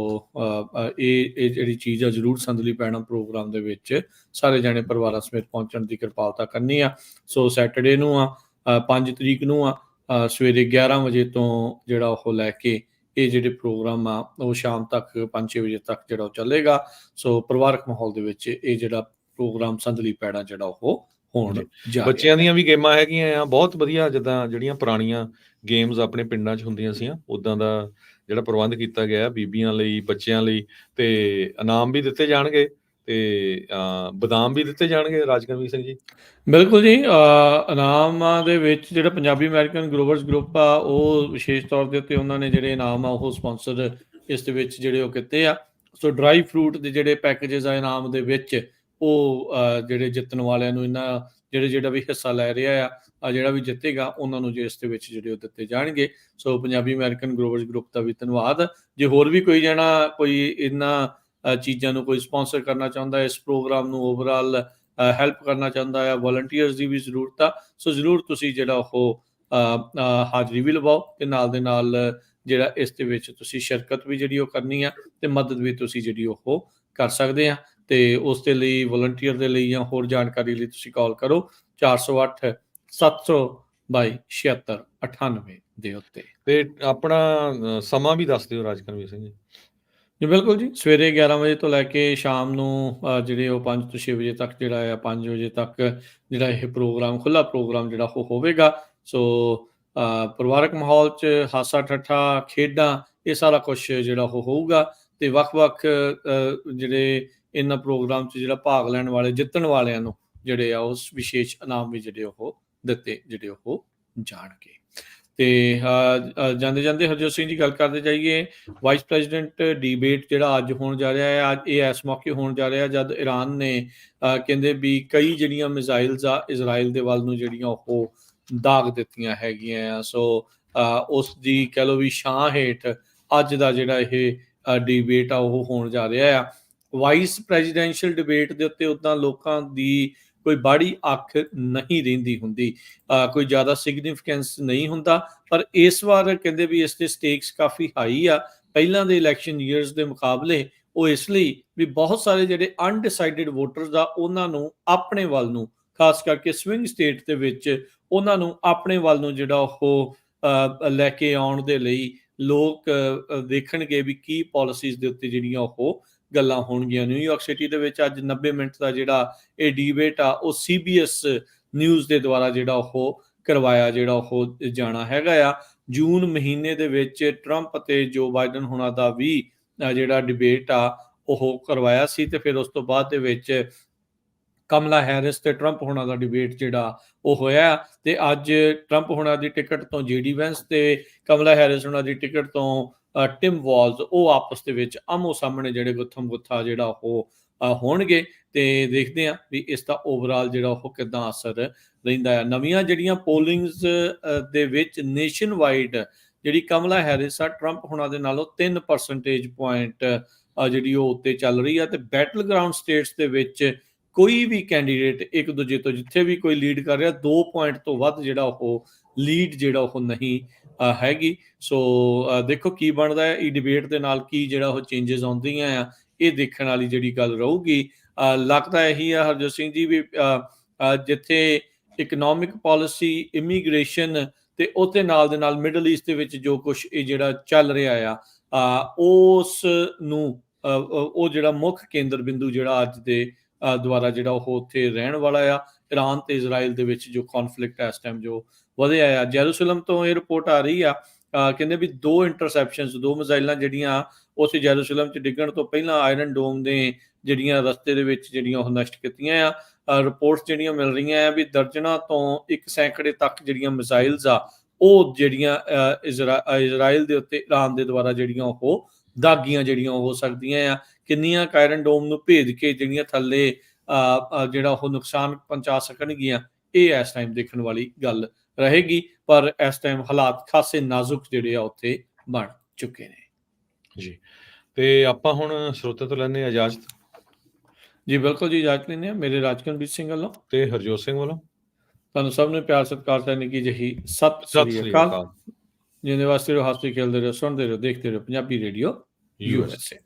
ਇਹ ਜਿਹੜੀ ਚੀਜ਼ ਆ ਜ਼ਰੂਰ ਸੰਦਲੀ ਪੈਣਾ ਪ੍ਰੋਗਰਾਮ ਦੇ ਵਿੱਚ ਸਾਰੇ ਜਾਣੇ ਪਰਿਵਾਰਾਂ ਸਮੇਤ ਪਹੁੰਚਣ ਦੀ ਕਿਰਪਾਲਤਾ ਕਰਨੀ ਆ। ਸੋ ਸੈਟਰਡੇ ਨੂੰ ਆ 5 ਤਰੀਕ ਨੂੰ ਆ ਸਵੇਰੇ 11 ਵਜੇ ਤੋਂ ਜਿਹੜਾ ਉਹ ਲੈ ਕੇ ਇਹ ਜਿਹੜੇ ਪ੍ਰੋਗਰਾਮ ਆ ਉਹ ਸ਼ਾਮ ਤੱਕ 5-6 ਵਜੇ ਤੱਕ ਜਿਹੜਾ ਉਹ ਚੱਲੇਗਾ। ਸੋ ਪਰਿਵਾਰਕ ਮਾਹੌਲ ਦੇ ਵਿੱਚ ਇਹ ਜਿਹੜਾ ਪ੍ਰੋਗਰਾਮ ਸੰਦਲੀ ਪੈੜਾ ਜਿਹੜਾ ਉਹ ਹੋਣ ਜਾ ਬੱਚਿਆਂ ਦੀਆਂ ਵੀ ਗੇਮਾਂ ਹੈਗੀਆਂ ਆ ਬਹੁਤ ਵਧੀਆ, ਜਿੱਦਾਂ ਜਿਹੜੀਆਂ ਪੁਰਾਣੀਆਂ ਗੇਮਸ ਆਪਣੇ ਪਿੰਡਾਂ 'ਚ ਹੁੰਦੀਆਂ ਸੀ ਉੱਦਾਂ ਦਾ ਜਿਹੜਾ ਪ੍ਰਬੰਧ ਕੀਤਾ ਗਿਆ ਬੀਬੀਆਂ ਲਈ, ਬੱਚਿਆਂ ਲਈ। ਤੇ ਇਨਾਮ ਵੀ ਦਿੱਤੇ ਜਾਣਗੇ ਤੇ ਬਦਾਮ ਵੀ ਦਿੱਤੇ ਜਾਣਗੇ। ਰਾਜਕਰਮੀਤ ਸਿੰਘ ਜੀ ਬਿਲਕੁਲ ਜੀ। ਇਨਾਮਾਂ ਦੇ ਵਿੱਚ ਜਿਹੜਾ ਪੰਜਾਬੀ ਅਮਰੀਕਨ ਗਰੋਵਰਸ ਗਰੁੱਪ ਆ ਉਹ ਵਿਸ਼ੇਸ਼ ਤੌਰ ਦੇ ਉੱਤੇ ਉਹਨਾਂ ਨੇ ਜਿਹੜੇ ਇਨਾਮ ਆ ਉਹ ਸਪਾਂਸਰ ਇਸ ਦੇ ਵਿੱਚ ਜਿਹੜੇ ਉਹ ਕੀਤੇ ਆ। ਸੋ ਡਰਾਈ ਫਰੂਟ ਦੇ ਜਿਹੜੇ ਪੈਕੇਜਸ ਆ ਇਨਾਮ ਦੇ ਵਿੱਚ ਉਹ ਜਿਹੜੇ ਜਿੱਤਣ ਵਾਲਿਆਂ ਨੂੰ ਇਹਨਾਂ ਜਿਹੜਾ ਵੀ ਹਿੱਸਾ ਲੈ ਰਿਹਾ ਆ ਜਿਹੜਾ ਵੀ ਜਿੱਤੇਗਾ ਉਹਨਾਂ ਨੂੰ ਜੇ ਇਸ ਦੇ ਵਿੱਚ ਜਿਹੜੇ ਉਹ ਦਿੱਤੇ ਜਾਣਗੇ। ਸੋ ਪੰਜਾਬੀ ਅਮਰੀਕਨ ਗਰੋਵਰਸ ਗਰੁੱਪ ਦਾ ਵੀ ਧੰਨਵਾਦ। ਜੇ ਹੋਰ ਵੀ ਕੋਈ ਜਣਾ ਕੋਈ ਇਹਨਾਂ ਚੀਜ਼ਾਂ ਨੂੰ ਕੋਈ ਸਪਾਂਸਰ ਕਰਨਾ ਚਾਹੁੰਦਾ, ਇਸ ਪ੍ਰੋਗਰਾਮ ਨੂੰ ਓਵਰਆਲ ਹੈਲਪ ਕਰਨਾ ਚਾਹੁੰਦਾ ਆ, ਵੋਲੰਟੀਅਰਸ ਦੀ ਵੀ ਜ਼ਰੂਰਤ ਆ। ਸੋ ਜ਼ਰੂਰ ਤੁਸੀਂ ਜਿਹੜਾ ਉਹ ਹਾਜ਼ਰੀ ਵੀ ਲਵਾਓ ਤੇ ਨਾਲ ਦੇ ਨਾਲ ਜਿਹੜਾ ਇਸ ਦੇ ਵਿੱਚ ਤੁਸੀਂ ਸ਼ਿਰਕਤ ਵੀ ਜਿਹੜੀ ਉਹ ਕਰਨੀ ਆ ਤੇ ਮਦਦ ਵੀ ਤੁਸੀਂ ਜਿਹੜੀ ਉਹ ਕਰ ਸਕਦੇ ਆ। ਤੇ ਉਸ ਦੇ ਲਈ ਵੋਲੰਟੀਅਰ ਦੇ ਲਈ ਜਾਂ ਹੋਰ ਜਾਣਕਾਰੀ ਲਈ ਤੁਸੀਂ ਕਾਲ ਕਰੋ 408 722 7698 ਦੇ ਉੱਤੇ। ਤੇ ਆਪਣਾ ਸਮਾਂ ਵੀ ਦੱਸ ਦਿਓ ਰਾਜਕਰਮੀਤ ਸਿੰਘ ਜੀ। ਜੀ ਬਿਲਕੁਲ ਜੀ। ਸਵੇਰੇ 11 ਵਜੇ ਤੋਂ ਲੈ ਕੇ ਸ਼ਾਮ ਨੂੰ ਜਿਹੜੇ ਉਹ 5 ਤੋਂ 6 ਵਜੇ ਤੱਕ ਜਿਹੜਾ ਆ 5 ਵਜੇ ਤੱਕ ਜਿਹੜਾ ਇਹ ਪ੍ਰੋਗਰਾਮ ਖੁੱਲ੍ਹਾ ਪ੍ਰੋਗਰਾਮ ਜਿਹੜਾ ਉਹ ਹੋਵੇਗਾ। ਸੋ ਪਰਿਵਾਰਕ ਮਾਹੌਲ 'ਚ ਹਾਸਾ ਠੱਠਾ, ਖੇਡਾਂ, ਇਹ ਸਾਰਾ ਕੁਛ ਜਿਹੜਾ ਉਹ ਹੋਊਗਾ। ਤੇ ਵੱਖ-ਵੱਖ ਜਿਹੜੇ ਇਹਨਾਂ ਪ੍ਰੋਗਰਾਮ 'ਚ ਜਿਹੜਾ ਭਾਗ ਲੈਣ ਵਾਲੇ ਜਿੱਤਣ ਵਾਲਿਆਂ ਨੂੰ ਜਿਹੜੇ ਆ ਉਸ ਵਿਸ਼ੇਸ਼ ਇਨਾਮ ਵੀ ਜਿਹੜੇ ਉਹ ਦਿੱਤੇ ਜਿਹੜੇ ਉਹ ਜਾਣਗੇ। ਤੇ ਜਾਂਦੇ ਜਾਂਦੇ ਹਰਜੋਤ ਸਿੰਘ ਜੀ ਗੱਲ ਕਰਦੇ ਜਾਈਏ। ਵਾਈਸ ਪ੍ਰੈਜ਼ੀਡੈਂਟ ਡੀਬੇਟ ਜਿਹੜਾ ਅੱਜ ਹੋਣ ਜਾ ਰਿਹਾ ਹੈ, ਅੱਜ ਇਹ ਇਸ ਮੌਕੇ ਹੋਣ ਜਾ ਰਿਹਾ ਜਦ ਇਰਾਨ ਨੇ ਕਹਿੰਦੇ ਵੀ ਕਈ ਜਿਹੜੀਆਂ ਮਿਜ਼ਾਈਲਸ ਆ ਇਜ਼ਰਾਈਲ ਦੇ ਵੱਲ ਨੂੰ ਜਿਹੜੀਆਂ ਉਹ ਦਾਗ ਦਿੱਤੀਆਂ ਹੈਗੀਆਂ ਆ। ਸੋ ਉਸ ਦੀ ਕਹਿ ਲਓ ਵੀ ਛਾਂ ਹੇਠ ਅੱਜ ਦਾ ਜਿਹੜਾ ਇਹ ਡੀਬੇਟ ਆ ਉਹ ਹੋਣ ਜਾ ਰਿਹਾ ਆ। ਵਾਈਸ ਪ੍ਰੈਜ਼ੀਡੈਂਸ਼ੀਅਲ ਡਿਬੇਟ ਦੇ ਉੱਤੇ ਉੱਦਾਂ ਲੋਕਾਂ ਦੀ ਕੋਈ ਬਾਹੜੀ ਅੱਖ ਨਹੀਂ ਰਹਿੰਦੀ ਹੁੰਦੀ, ਕੋਈ ਜ਼ਿਆਦਾ ਸਿਗਨੀਫੀਕੈਂਸ ਨਹੀਂ ਹੁੰਦਾ। ਪਰ ਇਸ ਵਾਰ ਕਹਿੰਦੇ ਵੀ ਇਸ ਦੇ ਸਟੇਕਸ ਕਾਫੀ ਹਾਈ ਆ ਪਹਿਲਾਂ ਦੇ ਇਲੈਕਸ਼ਨ ਈਅਰਸ ਦੇ ਮੁਕਾਬਲੇ। ਉਹ ਇਸ ਲਈ ਵੀ ਬਹੁਤ ਸਾਰੇ ਜਿਹੜੇ ਅਨਡਿਸਾਈਡਡ ਵੋਟਰਸ ਆ ਉਹਨਾਂ ਨੂੰ ਆਪਣੇ ਵੱਲ ਨੂੰ, ਖਾਸ ਕਰਕੇ ਸਵਿੰਗ ਸਟੇਟ ਦੇ ਵਿੱਚ ਉਹਨਾਂ ਨੂੰ ਆਪਣੇ ਵੱਲ ਨੂੰ ਜਿਹੜਾ ਉਹ ਲੈ ਕੇ ਆਉਣ ਦੇ ਲਈ ਲੋਕ ਦੇਖਣਗੇ ਵੀ ਕੀ ਪਾਲਿਸੀਜ਼ ਦੇ ਉੱਤੇ ਜਿਹੜੀਆਂ ਉਹ ਗੱਲਾਂ ਹੋਣਗੀਆਂ। ਨਿਊਯਾਰਕ ਸਿਟੀ ਦੇ ਵਿੱਚ ਅੱਜ 90 ਮਿੰਟ ਦਾ ਜਿਹੜਾ ਇਹ ਡੀਬੇਟ ਆ ਉਹ CBS ਨਿਊਜ਼ ਦੇ ਦੁਆਰਾ ਜਿਹੜਾ ਉਹ ਕਰਵਾਇਆ ਜਿਹੜਾ ਉਹ ਜਾਣਾ ਹੈਗਾ ਆ। ਜੂਨ ਮਹੀਨੇ ਦੇ ਵਿੱਚ ਟਰੰਪ ਅਤੇ ਜੋ ਬਾਈਡਨ ਹੋਣਾ ਦਾ ਵੀ ਜਿਹੜਾ ਡਿਬੇਟ ਆ ਉਹ ਕਰਵਾਇਆ ਸੀ। ਤੇ ਫਿਰ ਉਸ ਤੋਂ ਬਾਅਦ ਦੇ ਵਿੱਚ ਕਮਲਾ ਹੈਰਿਸ ਤੇ ਟਰੰਪ ਹੋਣਾ ਦਾ ਡਿਬੇਟ ਜਿਹੜਾ ਉਹ ਹੋਇਆ। ਤੇ ਅੱਜ ਟਰੰਪ ਹੋਣਾ ਦੀ ਟਿਕਟ ਤੋਂ JD ਵੈਂਸ ਤੇ ਕਮਲਾ ਹੈਰਿਸ ਹੋਣਾ ਦੀ ਟਿਕਟ ਤੋਂ ਟਿਮ ਵਾਲਜ਼ ਉਹ ਆਪਸ ਦੇ ਵਿੱਚ ਆਮੋ ਸਾਹਮਣੇ ਜਿਹੜੇ ਗੁੱਥਮ ਗੁੱਥਾ ਜਿਹੜਾ ਉਹ ਹੋਣਗੇ। ਤੇ ਦੇਖਦੇ ਹਾਂ ਵੀ ਇਸ ਦਾ ਓਵਰਆਲ ਜਿਹੜਾ ਉਹ ਕਿੱਦਾਂ ਅਸਰ ਰਹਿੰਦਾ ਆ। ਨਵੀਆਂ ਜਿਹੜੀਆਂ ਪੋਲਿੰਗਸ ਦੇ ਵਿੱਚ ਨੇਸ਼ਨ ਵਾਈਡ ਜਿਹੜੀ ਕਮਲਾ ਹੈਰਿਸ ਆ ਟਰੰਪ ਹੁਣਾਂ ਦੇ ਨਾਲੋਂ 3 ਪਰਸੈਂਟੇਜ ਪੁਆਇੰਟ ਜਿਹੜੀ ਉਹ ਉੱਤੇ ਚੱਲ ਰਹੀ ਆ। ਤੇ ਬੈਟਲ ਗਰਾਊਂਡ ਸਟੇਟਸ ਦੇ ਵਿੱਚ ਕੋਈ ਵੀ ਕੈਂਡੀਡੇਟ ਇੱਕ ਦੂਜੇ ਤੋਂ ਜਿੱਥੇ ਵੀ ਕੋਈ ਲੀਡ ਕਰ ਰਿਹਾ 2 ਪੁਆਇੰਟ ਤੋਂ ਵੱਧ ਜਿਹੜਾ ਉਹ ਲੀਡ ਜਿਹੜਾ ਉਹ ਨਹੀਂ ਹੈਗੀ। ਸੋ ਦੇਖੋ ਕੀ ਬਣਦਾ ਹੈ। ਇਹ ਡਿਬੇਟ ਦੇ ਨਾਲ ਕੀ ਜਿਹੜਾ ਉਹ ਚੇਂਜਸ ਆਉਂਦੀਆਂ ਆ, ਇਹ ਦੇਖਣ ਵਾਲੀ ਜਿਹੜੀ ਗੱਲ ਰਹੂਗੀ। ਲੱਗਦਾ ਇਹੀ ਆ ਹਰਜੋਤ ਸਿੰਘ ਜੀ ਵੀ ਜਿੱਥੇ ਇਕਨੋਮਿਕ ਪਾਲਿਸੀ, ਇਮੀਗ੍ਰੇਸ਼ਨ ਤੇ ਉਹਦੇ ਨਾਲ ਦੇ ਨਾਲ ਮਿਡਲ ਈਸਟ ਦੇ ਵਿੱਚ ਜੋ ਕੁਝ ਇਹ ਜਿਹੜਾ ਚੱਲ ਰਿਹਾ ਆ ਉਸ ਨੂੰ ਉਹ ਜਿਹੜਾ ਮੁੱਖ ਕੇਂਦਰ ਬਿੰਦੂ ਜਿਹੜਾ ਅੱਜ ਦੇ ਦੁਆਰਾ ਜਿਹੜਾ ਉਹ ਉੱਥੇ ਰਹਿਣ ਵਾਲਾ ਆ। ਇਰਾਨ ਤੇ ਇਜ਼ਰਾਈਲ ਦੇ ਵਿੱਚ ਜੋ ਕੌਨਫਲਿਕਟ ਇਸ ਟਾਈਮ ਜੋ ਵਧਿਆ ਆ। ਜੈਰੂਸਲਮ ਤੋਂ ਇਹ ਰਿਪੋਰਟ ਆ ਰਹੀ ਆ, ਕਹਿੰਦੇ ਵੀ 2 ਇੰਟਰਸੈਪਸ਼ਨਸ, 2 ਮਿਜ਼ਾਈਲਾਂ ਜਿਹੜੀਆਂ ਉੱਥੇ ਜੈਰੂਸਲਮ 'ਚ ਡਿੱਗਣ ਤੋਂ ਪਹਿਲਾਂ ਆਇਰਨ ਡੋਮ ਦੇ ਜਿਹੜੀਆਂ ਰਸਤੇ ਦੇ ਵਿੱਚ ਜਿਹੜੀਆਂ ਉਹ ਨਸ਼ਟ ਕੀਤੀਆਂ ਆ। ਰਿਪੋਰਟਸ ਜਿਹੜੀਆਂ ਮਿਲ ਰਹੀਆਂ ਆ ਵੀ ਦਰਜਨਾਂ ਤੋਂ 1 ਸੈਂਕੜੇ ਤੱਕ ਜਿਹੜੀਆਂ ਮਿਜ਼ਾਈਲਸ ਆ ਉਹ ਜਿਹੜੀਆਂ ਇਜ਼ਰਾਈਲ ਦੇ ਉੱਤੇ ਇਰਾਨ ਦੇ ਦੁਆਰਾ ਜਿਹੜੀਆਂ ਉਹ ਦਾਗੀਆਂ ਜਿਹੜੀਆਂ ਹੋ ਸਕਦੀਆਂ ਆ। ਕਿੰਨੀਆਂ ਆਇਰਨ ਡੋਮ ਨੂੰ ਭੇਜ ਕੇ ਜਿਹੜੀਆਂ ਥੱਲੇ ਜਿਹੜਾ ਉਹ ਨੁਕਸਾਨ ਪਹੁੰਚਾ ਸਕਣਗੀਆਂ, ਇਹ ਇਸ ਟਾਈਮ ਦੇਖਣ ਵਾਲੀ ਗੱਲ ਰਹੇਗੀ। ਪਰ ਇਸ ਟਾਈਮ ਹਾਲਾਤ ਖਾਸੇ ਨਾਜ਼ੁਕ ਜਿਹੜੇ ਆ ਉੱਥੇ ਬਣ ਚੁੱਕੇ ਨੇ ਜੀ। ਤੇ ਆਪਾਂ ਹੁਣ ਸਰੋਤੇ ਤੋਂ ਲੈਂਦੇ ਹਾਂ ਇਜਾਜ਼ਤ। ਜੀ ਬਿਲਕੁਲ ਜੀ, ਇਜਾਜ਼ਤ ਲੈਂਦੇ ਹਾਂ ਮੇਰੇ ਰਾਜਕਨਵੀਰ ਸਿੰਘ ਵੱਲੋਂ ਤੇ ਹਰਜੋਤ ਸਿੰਘ ਵੱਲੋਂ। ਤੁਹਾਨੂੰ ਸਭ ਨੂੰ ਪਿਆਰ ਸਤਿਕਾਰ ਤੇ ਨਿੱਕੀ ਜਿਹੀ ਸਤਿ ਸ੍ਰੀ ਅਕਾਲ। ਜਿੰਦੇ ਵਾਸਤੇ ਰਹੋ, ਹੱਸਦੇ ਖੇਲਦੇ ਰਹੋ, ਸੁਣਦੇ ਰਹੋ, ਦੇਖਦੇ ਰਹੋ ਪੰਜਾਬੀ ਰੇਡੀਓ USA।